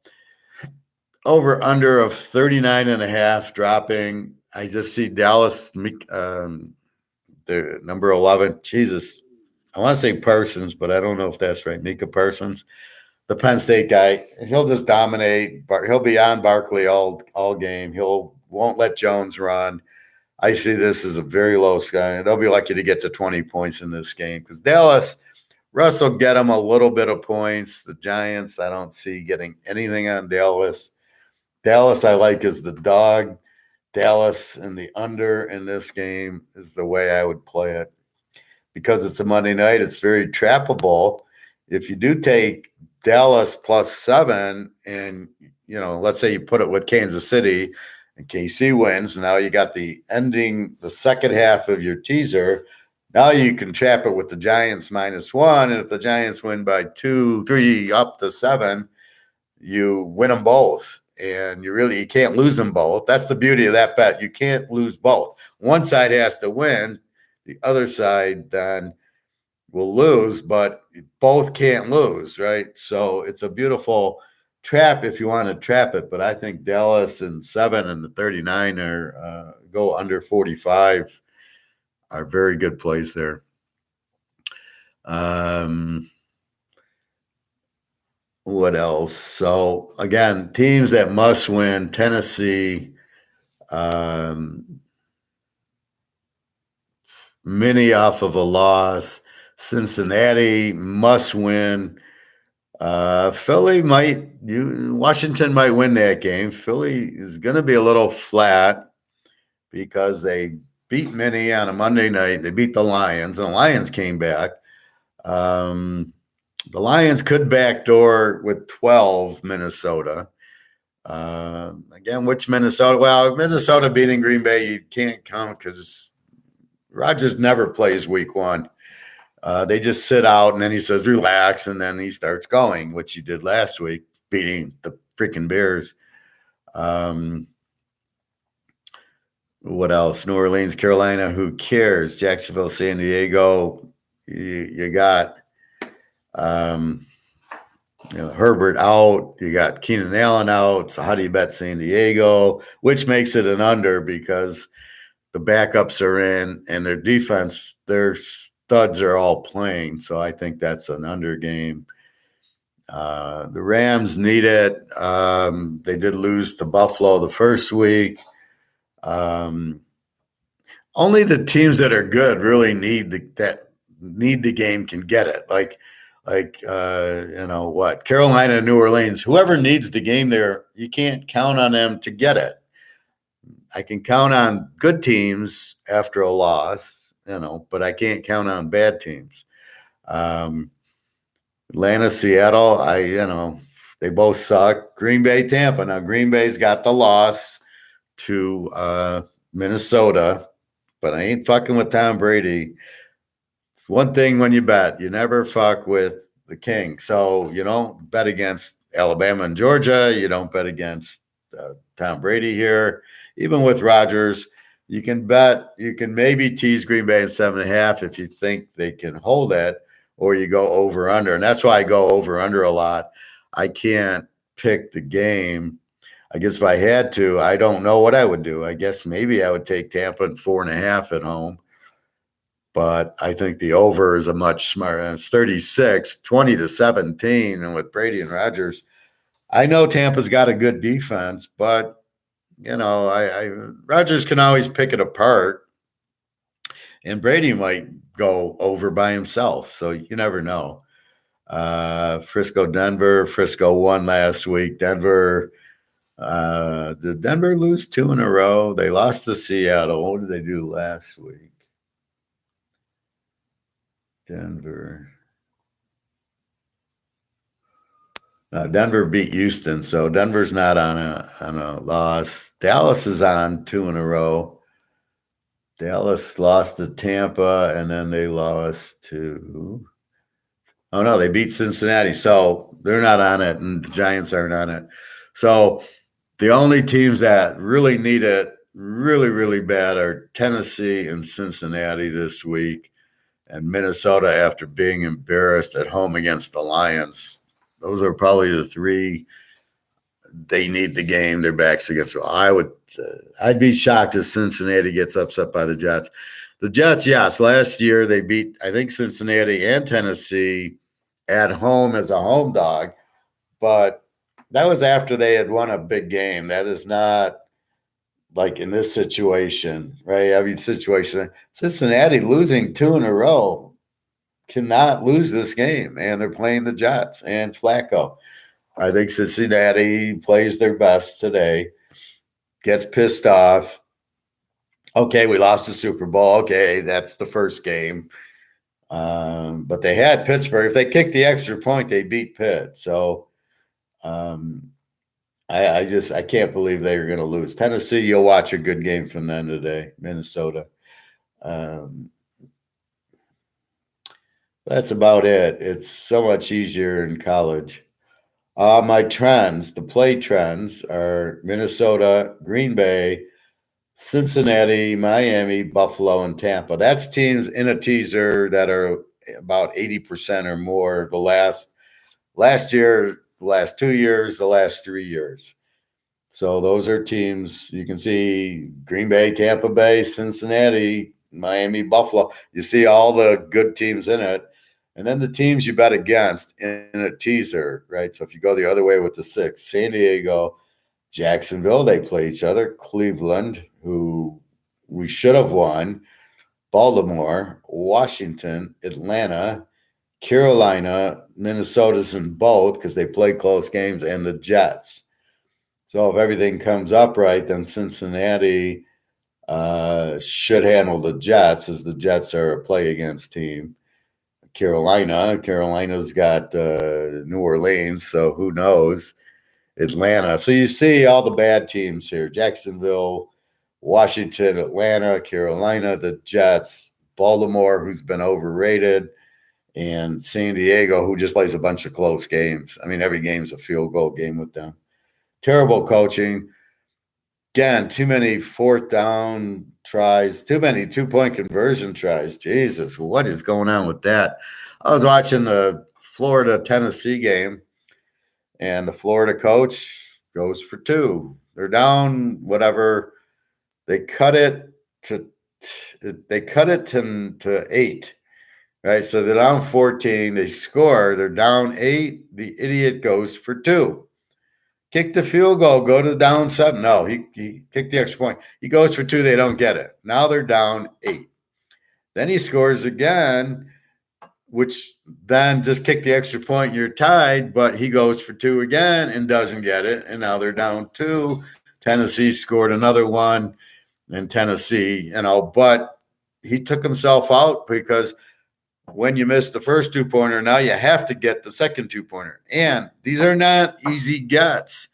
Over under of 39.5 dropping. I just see Dallas, their number 11. Jesus, I want to say Parsons, but I don't know if that's right. Micah Parsons, the Penn State guy. He'll just dominate. He'll be on Barkley all game. Won't let Jones run. I see this as a very low sky. They'll be lucky to get to 20 points in this game because Dallas, Russ will get them a little bit of points. The Giants, I don't see getting anything on Dallas. Dallas, I like as the dog. Dallas and the under in this game is the way I would play it. Because it's a Monday night, it's very trappable. If you do take Dallas +7 and, let's say you put it with Kansas City and KC wins, now you got the second half of your teaser. Now you can trap it with the Giants -1. And if the Giants win by 2, 3, up to 7, you win them both. And you can't lose them both. That's the beauty of that bet. You can't lose both. One side has to win. The other side then will lose, but both can't lose, right? So it's a beautiful trap if you want to trap it. But I think Dallas and 7 and the 39 go under 45 are very good plays there. What else? So again, teams that must win: Tennessee, mini off of a loss. Cincinnati must win. Washington might win that game. Philly is going to be a little flat because they beat Minnie on a Monday night. They beat the Lions, and the Lions came back. The Lions could backdoor with 12 Minnesota. Again, which Minnesota? Well, Minnesota beating Green Bay, you can't count because Rodgers never plays week 1. They just sit out, and then he says, relax, and then he starts going, which he did last week, beating the freaking Bears. What else? New Orleans, Carolina, who cares? Jacksonville, San Diego, you got Herbert out. You got Keenan Allen out. So how do you bet San Diego? Which makes it an under because the backups are in and their defense, their studs are all playing. So I think that's an under game. The Rams need it. They did lose to Buffalo the first week. Only the teams that are good really need the game can get it. Like Carolina and New Orleans, whoever needs the game there, you can't count on them to get it. I can count on good teams after a loss, but I can't count on bad teams. Atlanta, Seattle, they both suck. Green Bay, Tampa. Now Green Bay's got the loss to Minnesota, but I ain't fucking with Tom Brady. It's one thing when you bet, you never fuck with the king. So you don't bet against Alabama and Georgia. You don't bet against Tom Brady here. Even with Rodgers, you can maybe tease Green Bay in 7.5 if you think they can hold it, or you go over under. And that's why I go over under a lot. I can't pick the game. I guess if I had to, I don't know what I would do. I guess maybe I would take Tampa and 4.5 at home. But I think the over is a much smarter. It's 36, 20-17. And with Brady and Rodgers, I know Tampa's got a good defense, but Rodgers can always pick it apart. And Brady might go over by himself. So you never know. Frisco, Denver. Frisco won last week. Denver. Did Denver lose 2 in a row? They lost to Seattle. What did they do last week? Denver. Denver beat Houston, so Denver's not on a loss. Dallas is on two in a row. Dallas lost to Tampa, and then they lost to. Oh no, they beat Cincinnati, so they're not on it, and the Giants aren't on it. So the only teams that really need it really, really bad are Tennessee and Cincinnati this week, and Minnesota after being embarrassed at home against the Lions. Those are probably the three. They need the game. Their backs against. I'd be shocked if Cincinnati gets upset by the Jets. The Jets, yes, last year they beat I think Cincinnati and Tennessee at home as a home dog, but that was after they had won a big game. That is not like in this situation, right? I mean, situation Cincinnati losing two in a row cannot lose this game, and they're playing the Jets and Flacco. I think Cincinnati plays their best today, gets pissed off. Okay, we lost the Super Bowl. Okay, that's the first game. But they had Pittsburgh. If they kicked the extra point, they beat Pitt. So I can't believe they were going to lose. Tennessee, you'll watch a good game from them today. Minnesota. That's about it. It's so much easier in college. My trends, the play trends are Minnesota, Green Bay, Cincinnati, Miami, Buffalo, and Tampa. That's teams in a teaser that are about 80% or more the last year, the last 2 years, the last 3 years. So those are teams you can see Green Bay, Tampa Bay, Cincinnati, Miami, Buffalo. You see all the good teams in it. And then the teams you bet against in a teaser, right? So if you go the other way with the six, San Diego, Jacksonville, they play each other. Cleveland, who we should have won. Baltimore, Washington, Atlanta, Carolina, Minnesota's in both because they play close games, and the Jets. So if everything comes up right, then Cincinnati should handle the Jets, as the Jets are a play against team. Carolina's got New Orleans, so who knows? Atlanta. So you see all the bad teams here: Jacksonville, Washington, Atlanta, Carolina, the Jets, Baltimore, who's been overrated, and San Diego, who just plays a bunch of close games. I mean, every game's a field goal game with them. Terrible coaching. Again, too many fourth down tries, too many 2-point conversion tries. Jesus, what is going on with that? I was watching the Florida-Tennessee game, and the Florida coach goes for two. They're down whatever. They cut it to 8, right? So they're down 14. They score. They're down 8. The idiot goes for two. Kick the field goal, go to down 7. No, he kicked the extra point. He goes for two. They don't get it. Now they're down 8. Then he scores again, which then just kick the extra point. You're tied, but he goes for two again and doesn't get it. And now they're down 2. Tennessee scored another one, and Tennessee, but he took himself out because when you miss the first 2-pointer, now you have to get the second 2-pointer. And these are not easy gets.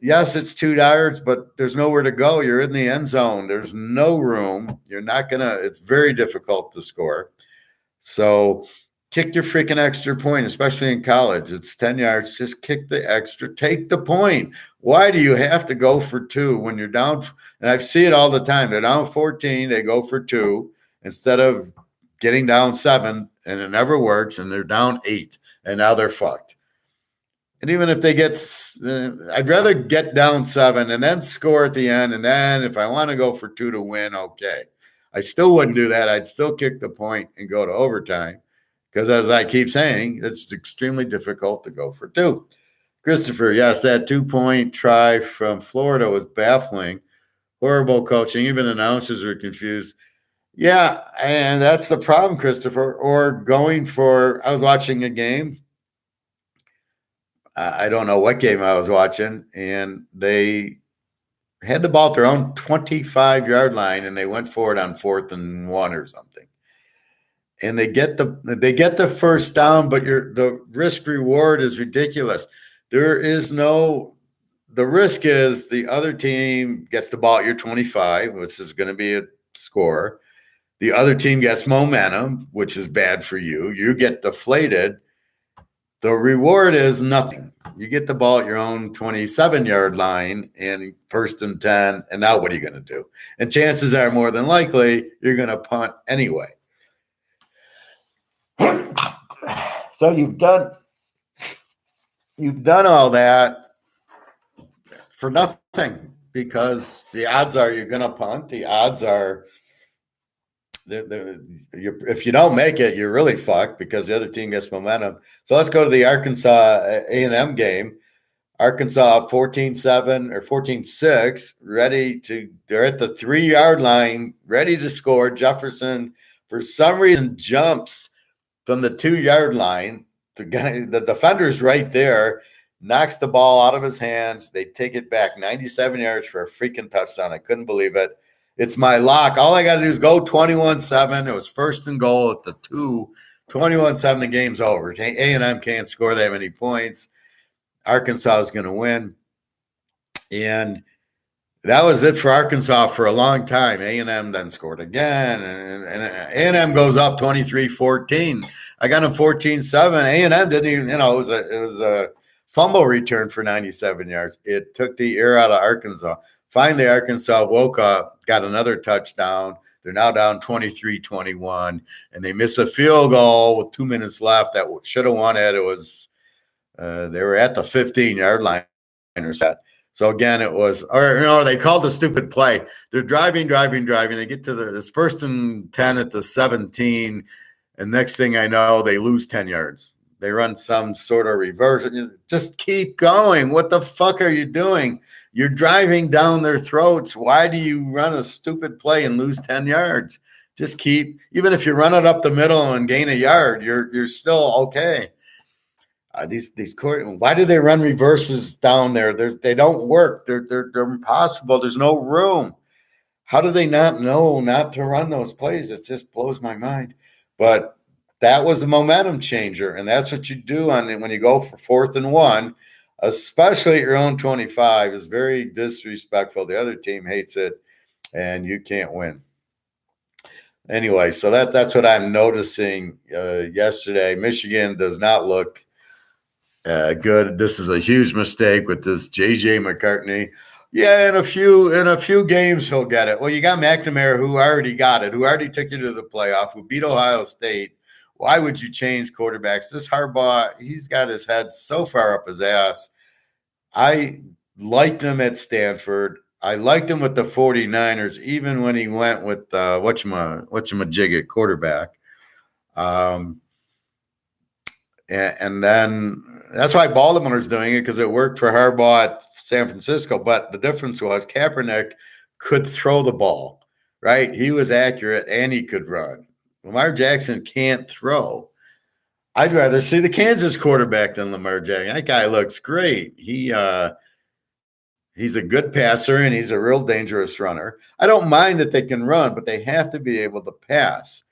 Yes, it's 2 yards, but there's nowhere to go. You're in the end zone. There's no room. It's very difficult to score. So kick your freaking extra point, especially in college. It's 10 yards. Just kick the extra. Take the point. Why do you have to go for two when you're down? And I see it all the time. They're down 14. They go for two instead of getting down 7, and it never works, and they're down 8, and now they're fucked. And even if they I'd rather get down 7 and then score at the end, and then if I want to go for 2 to win, okay. I still wouldn't do that. I'd still kick the point and go to overtime because, as I keep saying, it's extremely difficult to go for 2. Christopher, yes, that 2-point try from Florida was baffling. Horrible coaching. Even announcers were confused. Yeah, and that's the problem, Christopher. Or I was watching a game. I don't know what game I was watching, and they had the ball at their own 25-yard line, and they went for it on 4th and 1 or something. and they get the first down, but the risk reward is ridiculous. There is no the risk is the other team gets the ball at your 25, which is going to be a score. The other team gets momentum, which is bad for you. You get deflated. The reward is nothing. You get the ball at your own 27-yard line and first and 10, and now what are you going to do? And chances are more than likely you're going to punt anyway. So you've done all that for nothing because the odds are you're going to punt. The odds are if you don't make it, you're really fucked because the other team gets momentum. So let's go to the Arkansas A&M game. Arkansas 14-7 or 14-6, they're at the 3-yard line, ready to score. Jefferson, for some reason, jumps from the 2-yard line. The defender's right there, knocks the ball out of his hands. They take it back 97 yards for a freaking touchdown. I couldn't believe it. It's my lock. All I got to do is go 21-7. It was first and goal at the 2. 21-7, the game's over. A&M can't score that many points. Arkansas is going to win. And that was it for Arkansas for a long time. A&M then scored again. And A&M goes up 23-14. I got them 14-7. A&M didn't even, it was a fumble return for 97 yards. It took the air out of Arkansas. Finally, Arkansas woke up, got another touchdown. They're now down 23-21, and they miss a field goal with 2 minutes left that should have won it. It was they were at the 15-yard line or so. So again, it was, they called the stupid play. They're driving. They get to this first and 10 at the 17, and next thing I know, they lose 10 yards. They run some sort of reverse. Just keep going. What the fuck are you doing? You're driving down their throats. Why do you run a stupid play and lose 10 yards? Just keep, even if you run it up the middle and gain a yard, you're still okay. These court, why do they run reverses down there? They don't work. They're impossible. There's no room. How do they not know not to run those plays? It just blows my mind. But that was a momentum changer, and that's what you do when you go for 4th and 1, especially at your own 25. Is very disrespectful. The other team hates it, and you can't win. Anyway, so that's what I'm noticing yesterday. Michigan does not look good. This is a huge mistake with this JJ McCartney. Yeah, in a few games he'll get it. Well, you got McNamara who already got it, who already took you to the playoff, who beat Ohio State. Why would you change quarterbacks? This Harbaugh, he's got his head so far up his ass. I liked him at Stanford. I liked him with the 49ers, even when he went with whatchamajig at quarterback. And then that's why Baltimore's doing it, because it worked for Harbaugh at San Francisco. But the difference was Kaepernick could throw the ball, right? He was accurate and he could run. Lamar Jackson can't throw. I'd rather see the Kansas quarterback than Lamar Jackson. That guy looks great. He's a good passer and he's a real dangerous runner. I don't mind that they can run, but they have to be able to pass.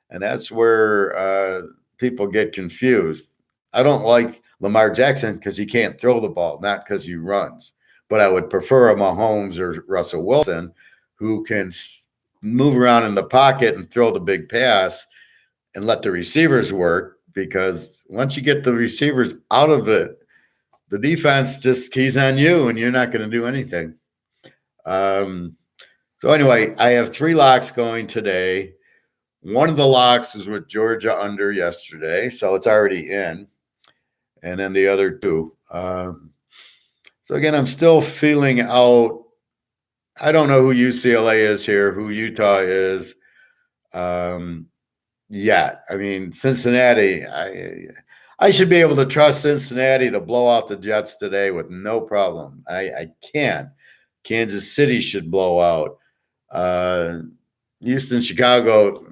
And that's where people get confused. I don't like Lamar Jackson because he can't throw the ball, not because he runs. But I would prefer a Mahomes or Russell Wilson who can move around in the pocket and throw the big pass and let the receivers work, because once you get the receivers out of it, the defense just keys on you and you're not going to do anything. So anyway, I have 3 locks going today. One of the locks is with Georgia under yesterday, so it's already in. And then the other 2. So again, I'm still feeling out. I don't know who UCLA is here, who Utah is yet. I mean, Cincinnati, I should be able to trust Cincinnati to blow out the Jets today with no problem. I can't. Kansas City should blow out. Houston, Chicago,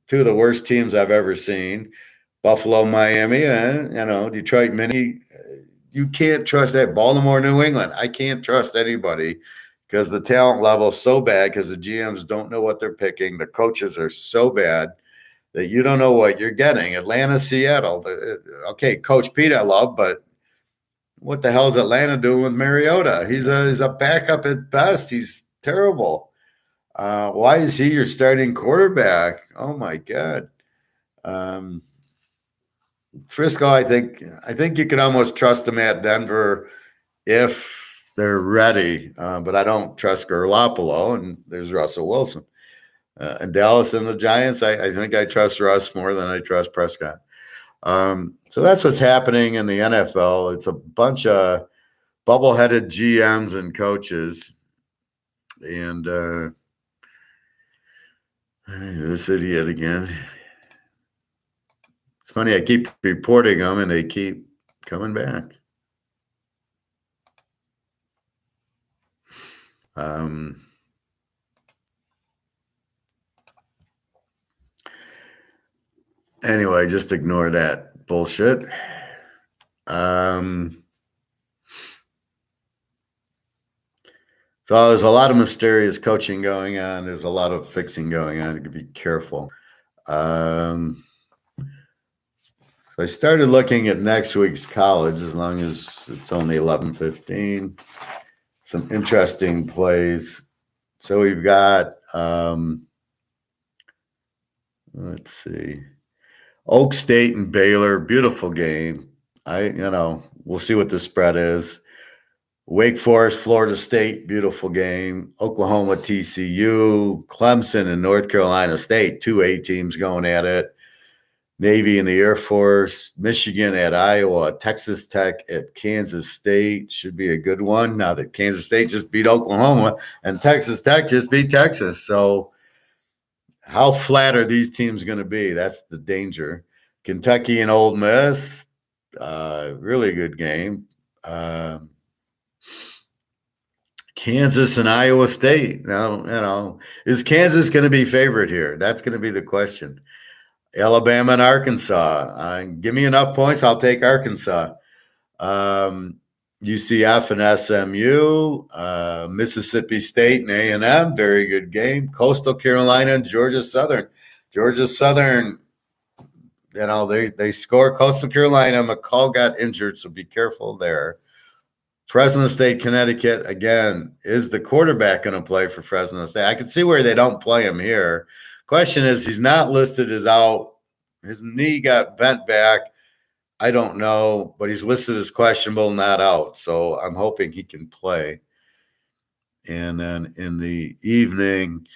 2 of the worst teams I've ever seen. Buffalo, Miami, Detroit, Mini. You can't trust that. Baltimore, New England. I can't trust anybody because the talent level is so bad, because the GMs don't know what they're picking. The coaches are so bad. that you don't know what you're getting. Atlanta, Seattle. Okay, Coach Pete I love, but what the hell is Atlanta doing with Mariota? He's a backup at best. He's terrible. Why is he your starting quarterback? Oh my God. Um, Frisco, I think you can almost trust them at Denver if they're ready, but I don't trust Garoppolo, and there's Russell Wilson. And Dallas and the Giants, I think I trust Russ more than I trust Prescott. So that's what's happening in the NFL. It's a bunch of bubble-headed GMs and coaches, and this idiot again. It's funny, I keep reporting them, and they keep coming back. Anyway, just ignore that bullshit. So there's a lot of mysterious coaching going on. There's a lot of fixing going on. You have to be careful. So I started looking at next week's college, as long as it's only 11:15. Some interesting plays. So we've got, let's see, Oak State and Baylor, beautiful game. We'll see what the spread is. Wake Forest, Florida State, beautiful game. Oklahoma, TCU, Clemson, and North Carolina State, two A teams going at it. Navy and the Air Force, Michigan at Iowa, Texas Tech at Kansas State. Should be a good one now that Kansas State just beat Oklahoma and Texas Tech just beat Texas. So how flat are these teams going to be? That's the danger. Kentucky and Ole Miss, really good game. Kansas and Iowa State. Now, is Kansas going to be favored here? That's going to be the question. Alabama and Arkansas. Give me enough points, I'll take Arkansas. UCF and SMU, Mississippi State and A&M, very good game. Coastal Carolina and Georgia Southern. Georgia Southern, they score. Coastal Carolina, McCall got injured, so be careful there. Fresno State, Connecticut, again, is the quarterback going to play for Fresno State? I can see where they don't play him here. Question is, he's not listed as out. His knee got bent back. I don't know, but he's listed as questionable, not out. So I'm hoping he can play. And then in the evening,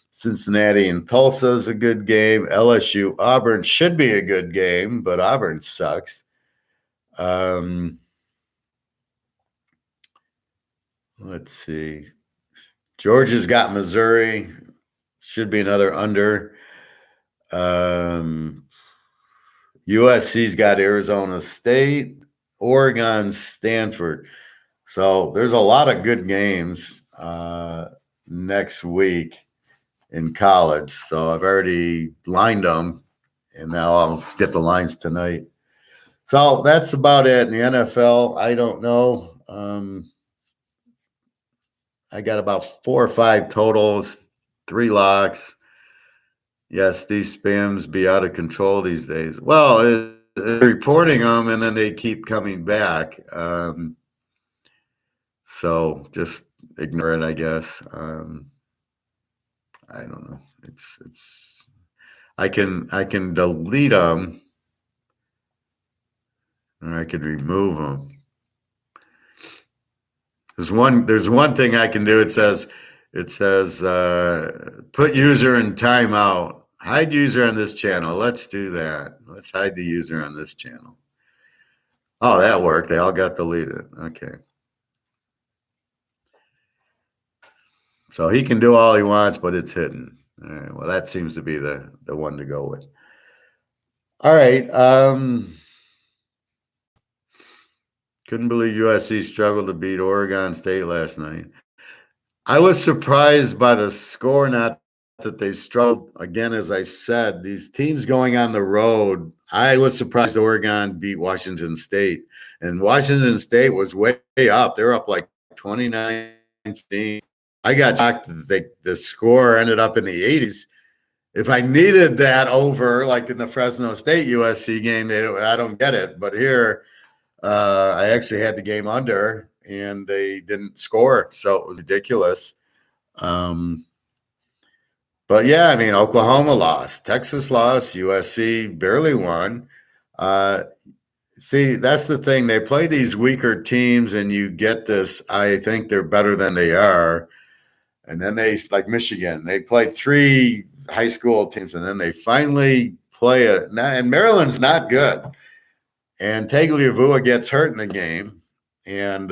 Cincinnati and Tulsa is a good game. LSU, Auburn should be a good game, but Auburn sucks. Let's see. Georgia's got Missouri. Should be another under. USC's got Arizona State, Oregon, Stanford. So there's a lot of good games next week in college. So I've already lined them, and now I'll skip the lines tonight. So that's about it in the NFL. I don't know. I got about 4 or 5 totals, 3 locks. Yes, these spams be out of control these days. Well, reporting them, and then they keep coming back. So just ignore it, I guess. I don't know. It's. I can delete them, or I could remove them. There's one thing I can do. It says put user in timeout. Hide user on this channel. Let's do that. Let's hide the user on this channel. Oh, that worked. They all got deleted. Okay. So he can do all he wants, but it's hidden. All right. Well, that seems to be the one to go with. All right. Couldn't believe USC struggled to beat Oregon State last night. I was surprised by the score, not that they struggled. Again, as I said, these teams going on the road, I was surprised Oregon beat Washington State. And Washington State was way up. They're up like 29-15. I got shocked that the score ended up in the 80s. if I needed that over, like in the Fresno State USC game, I don't get it. But here, I actually had the game under, and they didn't score, so it was ridiculous. Um, but yeah, I mean, Oklahoma lost, Texas lost, USC barely won. Uh, See, that's the thing. They play these weaker teams, and you get this. I think they're better than they are. And then they, like Michigan, they played three high school teams, and then they finally play it. And Maryland's not good. And Tagliavua gets hurt in the game, and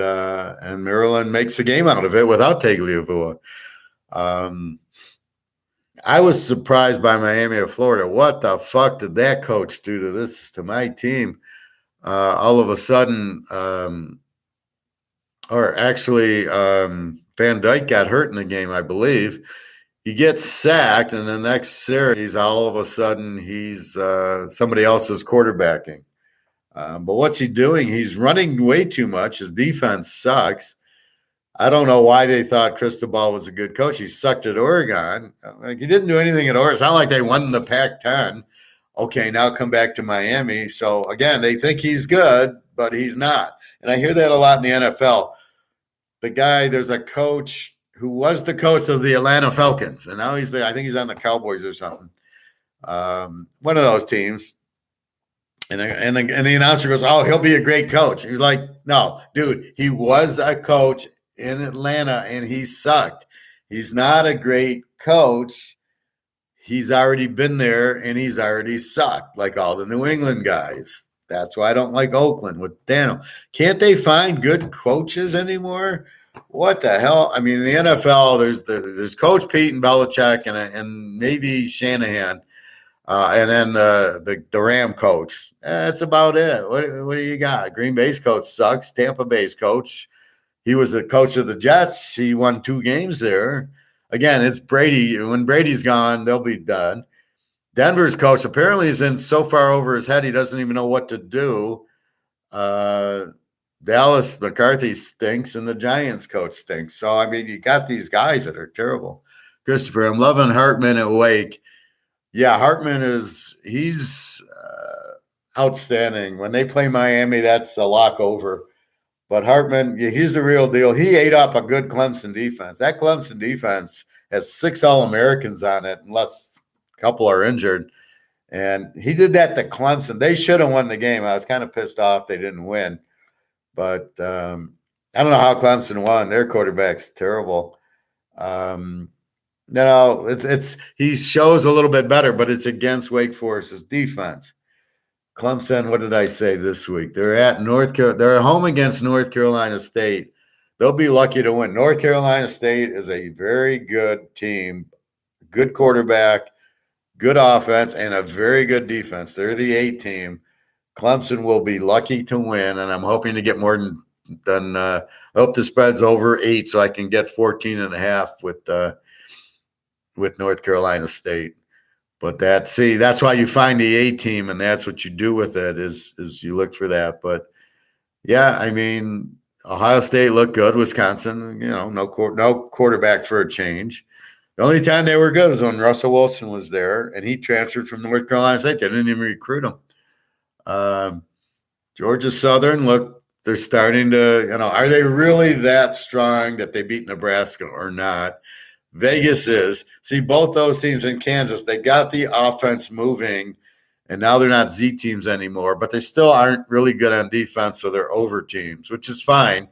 Maryland makes the game out of it without Tagliavua. I was surprised by Miami of Florida. What the fuck did that coach do to my team? All of a sudden, or actually, Van Dyke got hurt in the game, I believe. He gets sacked, and the next series, all of a sudden, he's somebody else is quarterbacking. But what's he doing? He's running way too much. His defense sucks. I don't know why they thought Cristobal was a good coach. He sucked at Oregon. Like, he didn't do anything at Oregon. It's not like they won the Pac-10. Okay, now come back to Miami. So, again, they think he's good, but he's not. And I hear that a lot in the NFL. There's a coach who was the coach of the Atlanta Falcons, and now I think he's on the Cowboys or something. One of those teams. And the announcer goes, "Oh, he'll be a great coach." He's like, "No, dude, he was a coach in Atlanta, and he sucked. He's not a great coach. He's already been there, and he's already sucked, like all the New England guys. That's why I don't like Oakland with Daniel. Can't they find good coaches anymore? What the hell? I mean, in the NFL, there's Coach Pete and Belichick and maybe Shanahan." And then the Ram coach. That's about it. What do you got? Green Bay's coach sucks. Tampa Bay's coach. He was the coach of the Jets. He won 2 games there. Again, it's Brady. When Brady's gone, they'll be done. Denver's coach apparently is in so far over his head he doesn't even know what to do. Dallas McCarthy stinks, and the Giants coach stinks. So I mean, you got these guys that are terrible. Christopher, I'm loving Hartman at Wake. Yeah, Hartman he's outstanding. When they play Miami, that's a lock over. But Hartman, yeah, he's the real deal. He ate up a good Clemson defense. That Clemson defense has 6 All-Americans on it, unless a couple are injured. And he did that to Clemson. They should have won the game. I was kind of pissed off they didn't win. But I don't know how Clemson won. Their quarterback's terrible. He shows a little bit better, but it's against Wake Forest's defense. Clemson, what did I say this week? They're at They're at home against North Carolina State. They'll be lucky to win. North Carolina State is a very good team, good quarterback, good offense, and a very good defense. They're the 8 team. Clemson will be lucky to win, and I'm hoping to get more than I hope the spread's over 8 so I can get 14.5 with North Carolina State. But that's why you find the A team, and that's what you do with it is you look for that. But yeah, I mean, Ohio State looked good. Wisconsin, no quarterback for a change. The only time they were good was when Russell Wilson was there, and he transferred from North Carolina State. They didn't even recruit him. Georgia Southern, look, they're starting to, are they really that strong that they beat Nebraska or not? Vegas is. See, both those teams in Kansas, they got the offense moving, and now they're not Z teams anymore, but they still aren't really good on defense, so they're over teams, which is fine.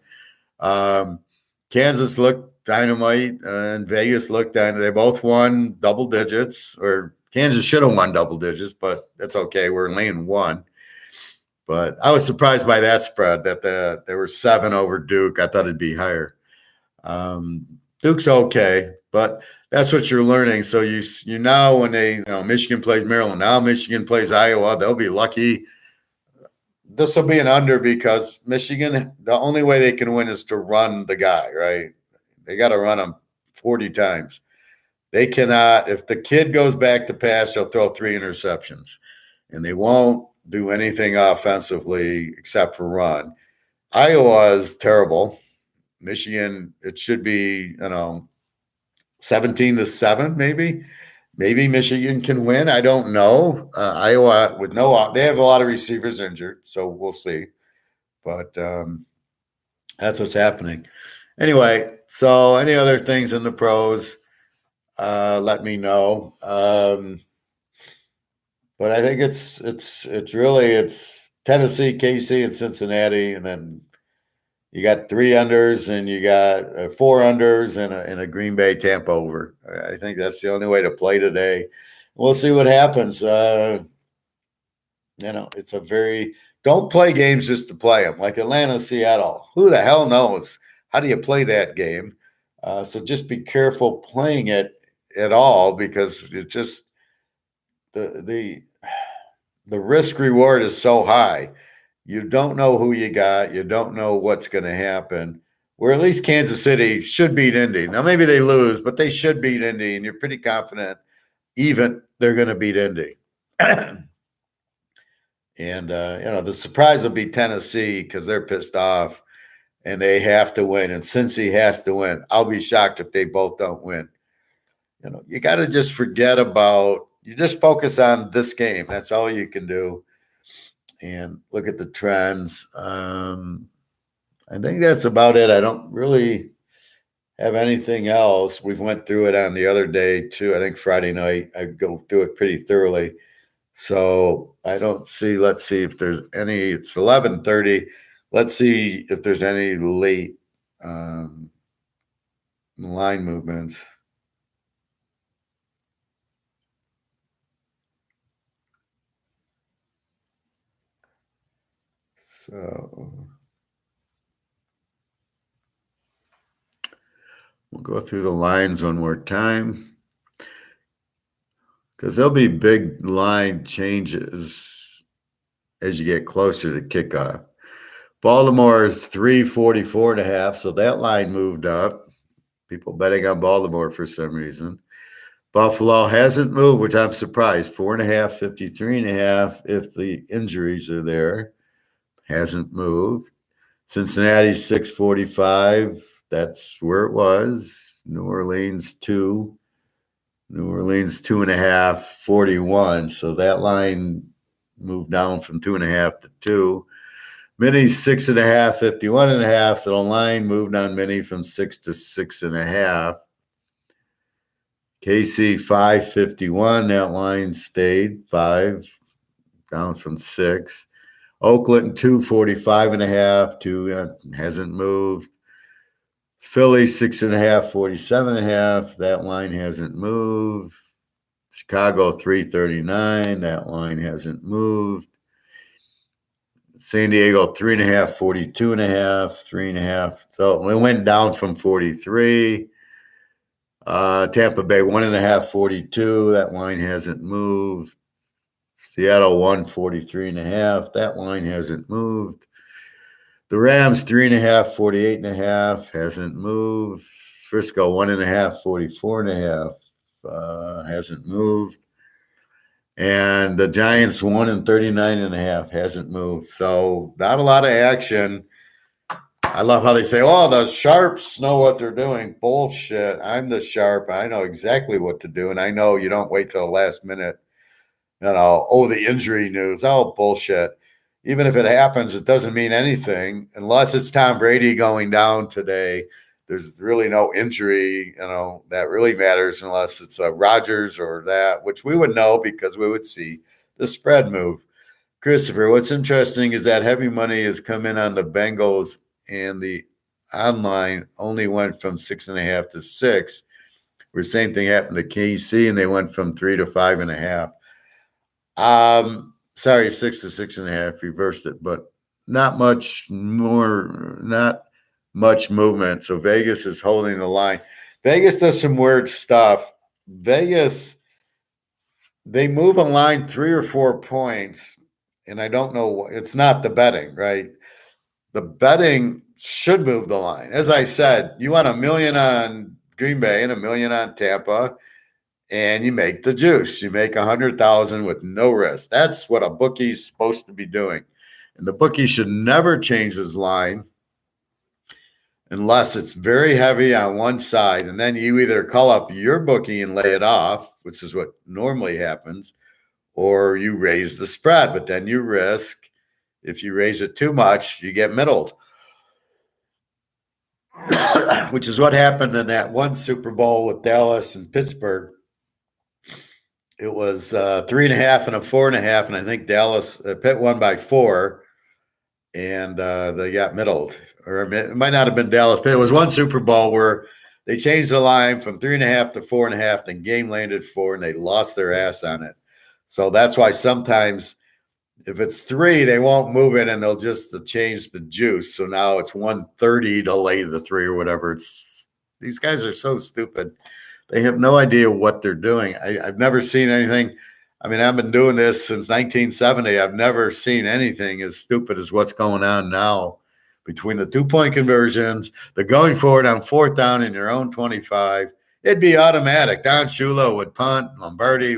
Kansas looked dynamite, and Vegas looked dynamite. They both won double digits, or Kansas should have won double digits, but that's okay. We're in lane 1. But I was surprised by that spread, that there were 7 over Duke. I thought it'd be higher. Duke's okay, but that's what you're learning. So you know when Michigan plays Maryland, now Michigan plays Iowa, they'll be lucky. This will be an under because Michigan, the only way they can win is to run the guy, right? They got to run him 40 times. They cannot. If the kid goes back to pass, they'll throw 3 interceptions, and they won't do anything offensively except for run. Iowa is terrible. Michigan, it should be, 17-7, maybe. Maybe Michigan can win. I don't know. Iowa with no, they have a lot of receivers injured, so we'll see. But that's what's happening. Anyway, so any other things in the pros? Let me know. But I think it's really it's Tennessee, KC, and Cincinnati, and then you got three unders and you got four unders and a Green Bay Tampa over. I think that's the only way to play today. We'll see what happens. It's a very don't play games just to play them, like Atlanta, Seattle. Who the hell knows? How do you play that game? So just be careful playing it at all because it just the the risk reward is so high. You don't know who you got. You don't know what's going to happen. Where at least Kansas City should beat Indy. Now maybe they lose, but they should beat Indy, and you're pretty confident even they're going to beat Indy. And the surprise will be Tennessee because they're pissed off and they have to win. And Cincy has to win. I'll be shocked if they both don't win. You got to just forget about. You just focus on this game. That's all you can do. And look at the trends. I think that's about it. I don't really have anything else. We've went through it on the other day too. I think Friday night I go through it pretty thoroughly. So I don't see. Let's see if there's any. It's 11:30. Let's see if there's any late line movements. So we'll go through the lines one more time because there'll be big line changes as you get closer to kickoff. Baltimore is 344.5, so that line moved up. People betting on Baltimore for some reason. Buffalo hasn't moved, which I'm surprised. 4.5, 53.5 if the injuries are there. Hasn't moved. Cincinnati's 645. That's where it was. New Orleans 2. New Orleans 2.5, 41. So that line moved down from 2.5 to 2. Minnie's 6.5, 51.5. So the line moved on Minnie from 6 to 6.5. KC 551. That line stayed 5, down from 6. Oakland 245.5. 2 hasn't moved. Philly 6.5, 47.5. That line hasn't moved. Chicago 339. That line hasn't moved. San Diego 3.5, 42.5. 3.5. So it went down from 43. Tampa Bay 1.5, 42. That line hasn't moved. Seattle 143.5. That line hasn't moved. The Rams 3.5, 48.5. Hasn't moved. Frisco 1.5, 44.5. Hasn't moved. And the Giants 139.5. Hasn't moved. So not a lot of action. I love how they say, oh, the sharps know what they're doing. Bullshit. I'm the sharp. I know exactly what to do. And I know you don't wait till the last minute. The injury news. Oh, bullshit. Even if it happens, it doesn't mean anything unless it's Tom Brady going down today. There's really no injury, that really matters unless it's Rodgers or that, which we would know because we would see the spread move. Christopher, what's interesting is that heavy money has come in on the Bengals and the online only went from 6.5 to 6. Where same thing happened to KC and they went from 3 to 5.5. 6 to 6.5, reversed it, but not much movement. So Vegas is holding the line. Vegas does some weird stuff. Vegas, they move a line 3 or 4 points, and I don't know. It's not the betting, right? The betting should move the line. As I said, you want $1 million on Green Bay and $1 million on Tampa, and you make the juice. You make 100,000 with no risk. That's what a bookie's supposed to be doing. And the bookie should never change his line unless it's very heavy on one side. And then you either call up your bookie and lay it off, which is what normally happens, or you raise the spread, but then you risk, if you raise it too much, you get middled, which is what happened in that one Super Bowl with Dallas and Pittsburgh. It was 3.5 and a 4.5, and I think Pitt won by 4, and they got middled. Or it might not have been Dallas, but it was one Super Bowl where they changed the line from 3.5 to 4.5, the game landed 4, and they lost their ass on it. So that's why sometimes if it's 3, they won't move it, and they'll just change the juice. So now it's 130 to lay the 3 or whatever. These guys are so stupid. They have no idea what they're doing. I've never seen anything. I mean, I've been doing this since 1970. I've never seen anything as stupid as what's going on now between the 2-point conversions, the going forward on 4th down in your own 25. It'd be automatic. Don Shula would punt, Lombardi,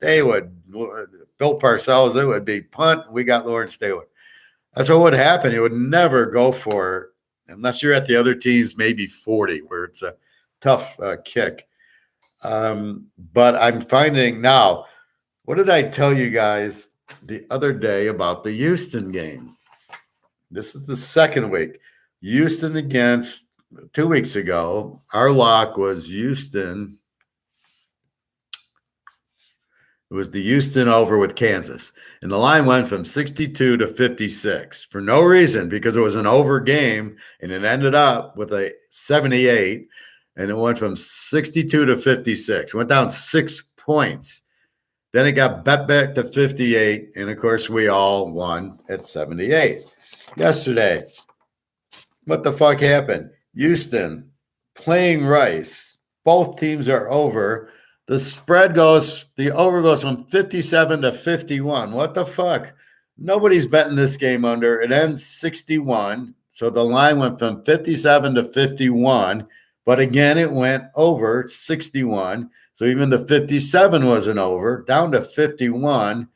they would, Bill Parcells, it would be punt. We got Lawrence Taylor. That's what would happen. You would never go for it unless you're at the other team's maybe 40, where it's a tough kick. But I'm finding now, what did I tell you guys the other day about the Houston game? This is the second week. Houston against 2 weeks ago. Our lock was Houston. It was the Houston over with Kansas. And the line went from 62 to 56 for no reason, because it was an over game, and it ended up with a 78. And it went from 62 to 56. It went down 6 points. Then it got bet back to 58. And, of course, we all won at 78. Yesterday, what the fuck happened? Houston playing Rice. Both teams are over. The over goes from 57 to 51. What the fuck? Nobody's betting this game under. It ends 61. So the line went from 57 to 51. But again, it went over 61. So even the 57 wasn't over, down to 51.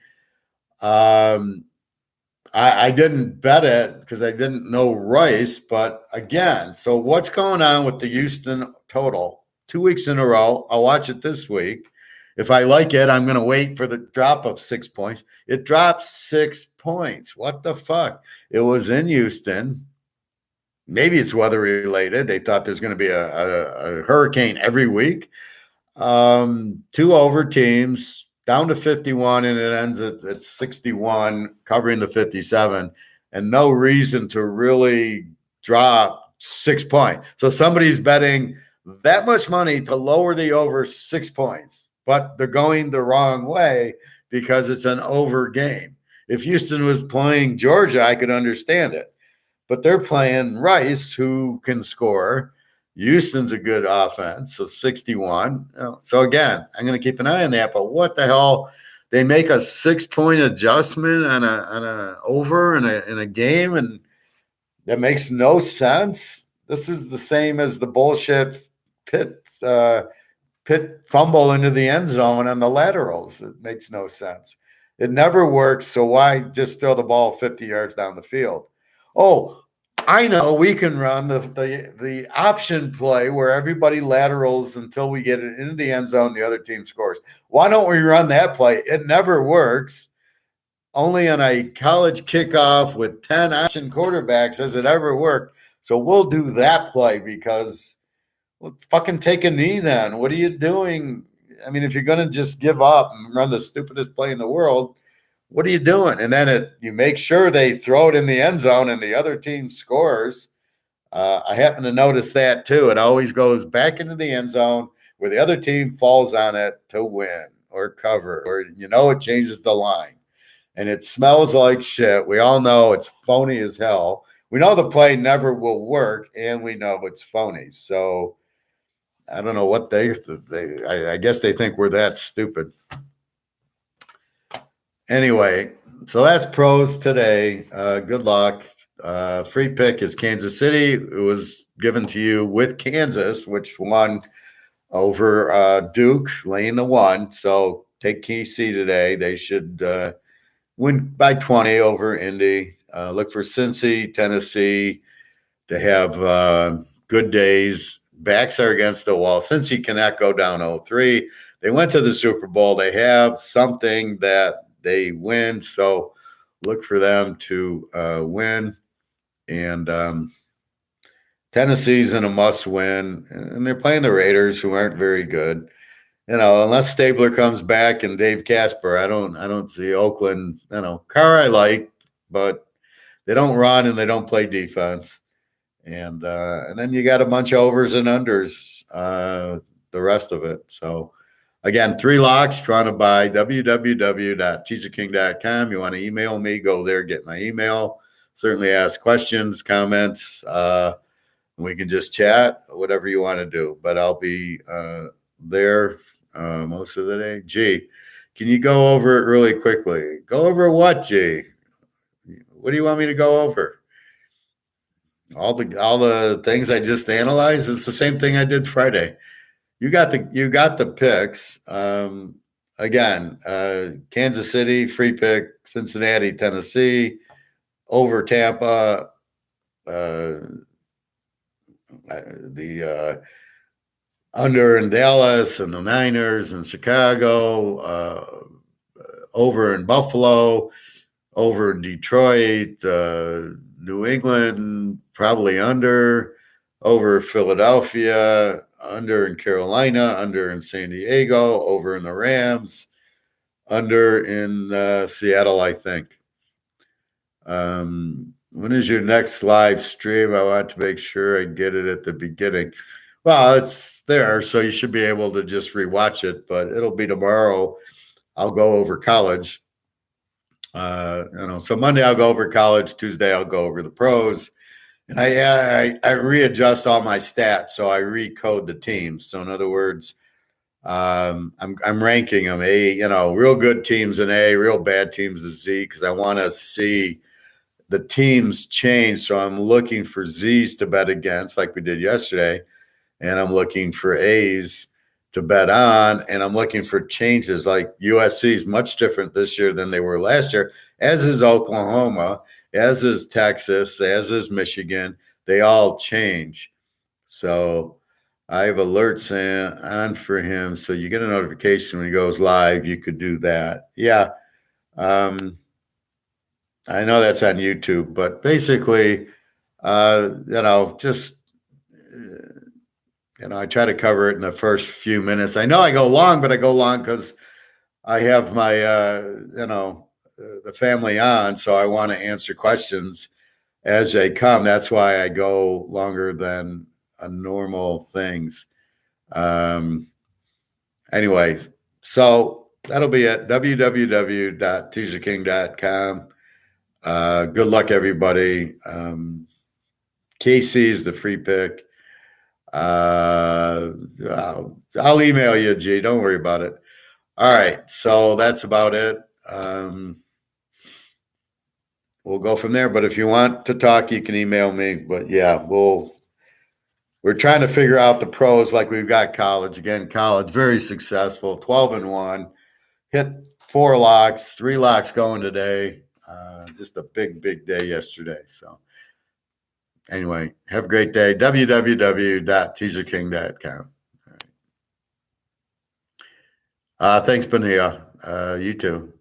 I didn't bet it because I didn't know Rice. But again, so what's going on with the Houston total? 2 weeks in a row. I'll watch it this week. If I like it, I'm going to wait for the drop of 6 points. It dropped 6 points. What the fuck? It was in Houston. Maybe it's weather related. They thought there's going to be a hurricane every week. 2 over teams, down to 51, and it ends at 61, covering the 57, and no reason to really drop 6 points. So somebody's betting that much money to lower the over 6 points, but they're going the wrong way because it's an over game. If Houston was playing Georgia, I could understand it. But they're playing Rice, who can score. Houston's a good offense, so 61. So again, I'm going to keep an eye on that. But what the hell? They make a 6-point adjustment on a over in a game, and that makes no sense. This is the same as the bullshit Pitt fumble into the end zone on the laterals. It makes no sense. It never works. So why just throw the ball 50 yards down the field? Oh, I know we can run the option play where everybody laterals until we get it into the end zone, the other team scores. Why don't we run that play? It never works. Only on a college kickoff with 10 option quarterbacks has it ever worked. So we'll do that play because fucking take a knee then. What are you doing? I mean, if you're going to just give up and run the stupidest play in the world, what are you doing? And then you make sure they throw it in the end zone and the other team scores. I happen to notice that too. It always goes back into the end zone where the other team falls on it to win or cover, or, it changes the line. And it smells like shit. We all know it's phony as hell. We know the play never will work, and we know it's phony. So I don't know what I guess they think we're that stupid. Anyway, so that's pros today. Good luck. Free pick is Kansas City. It was given to you with Kansas, which won over Duke, laying the 1. So take KC today. They should win by 20 over Indy. Look for Cincy, Tennessee to have good days. Backs are against the wall. Cincy cannot go down 0-3. they went to the Super Bowl. They have something that they win. So look for them to win. And Tennessee's in a must win. And they're playing the Raiders, who aren't very good. Unless Stabler comes back and Dave Casper, I don't see Oakland. Carr I like, but they don't run and they don't play defense. And then you got a bunch of overs and unders, the rest of it. So again, 3 locks, trying to buy www.teaserking.com. You want to email me, go there, get my email. Certainly ask questions, comments. We can just chat, whatever you want to do. But I'll be there most of the day. Gee, can you go over it really quickly? Go over what, G? What do you want me to go over? All the things I just analyzed. It's the same thing I did Friday. You got the picks. Again, Kansas City, free pick, Cincinnati, Tennessee, over Tampa, the under in Dallas and the Niners and Chicago, over in Buffalo, over in Detroit, New England, probably under, over Philadelphia, under in Carolina, under in San Diego, over in the Rams, under in Seattle, I think. When is your next live stream? I want to make sure I get it at the beginning. Well, it's there, so you should be able to just rewatch it, but it'll be tomorrow. I'll go over college. So Monday I'll go over college. Tuesday I'll go over the pros. And I readjust all my stats, so I recode the teams. So in other words, I'm ranking them real good teams in A, real bad teams in Z, because I want to see the teams change. So I'm looking for Z's to bet against, like we did yesterday, and I'm looking for A's to bet on, and I'm looking for changes. Like USC is much different this year than they were last year, as is Oklahoma, as is Texas, as is Michigan. They all change. So I have alerts on for him, so you get a notification when he goes live. You could do that. Yeah. I know that's on YouTube, but basically, just I try to cover it in the first few minutes. I know I go long, but I go long because I have my, the family on, so I want to answer questions as they come. That's why I go longer than a normal things. Anyway, so that'll be it. www.teaserking.com. Good luck, everybody. Casey's the free pick. I'll email you, G. Don't worry about it. All right, so that's about it. We'll go from there. But if you want to talk, you can email me. But yeah, we're trying to figure out the pros. Like we've got college again. College very successful, 12-1. Hit 4 locks, 3 locks going today. Just a big day yesterday. So anyway, have a great day. www.teaserking.com. All right. Thanks, Benia. You too.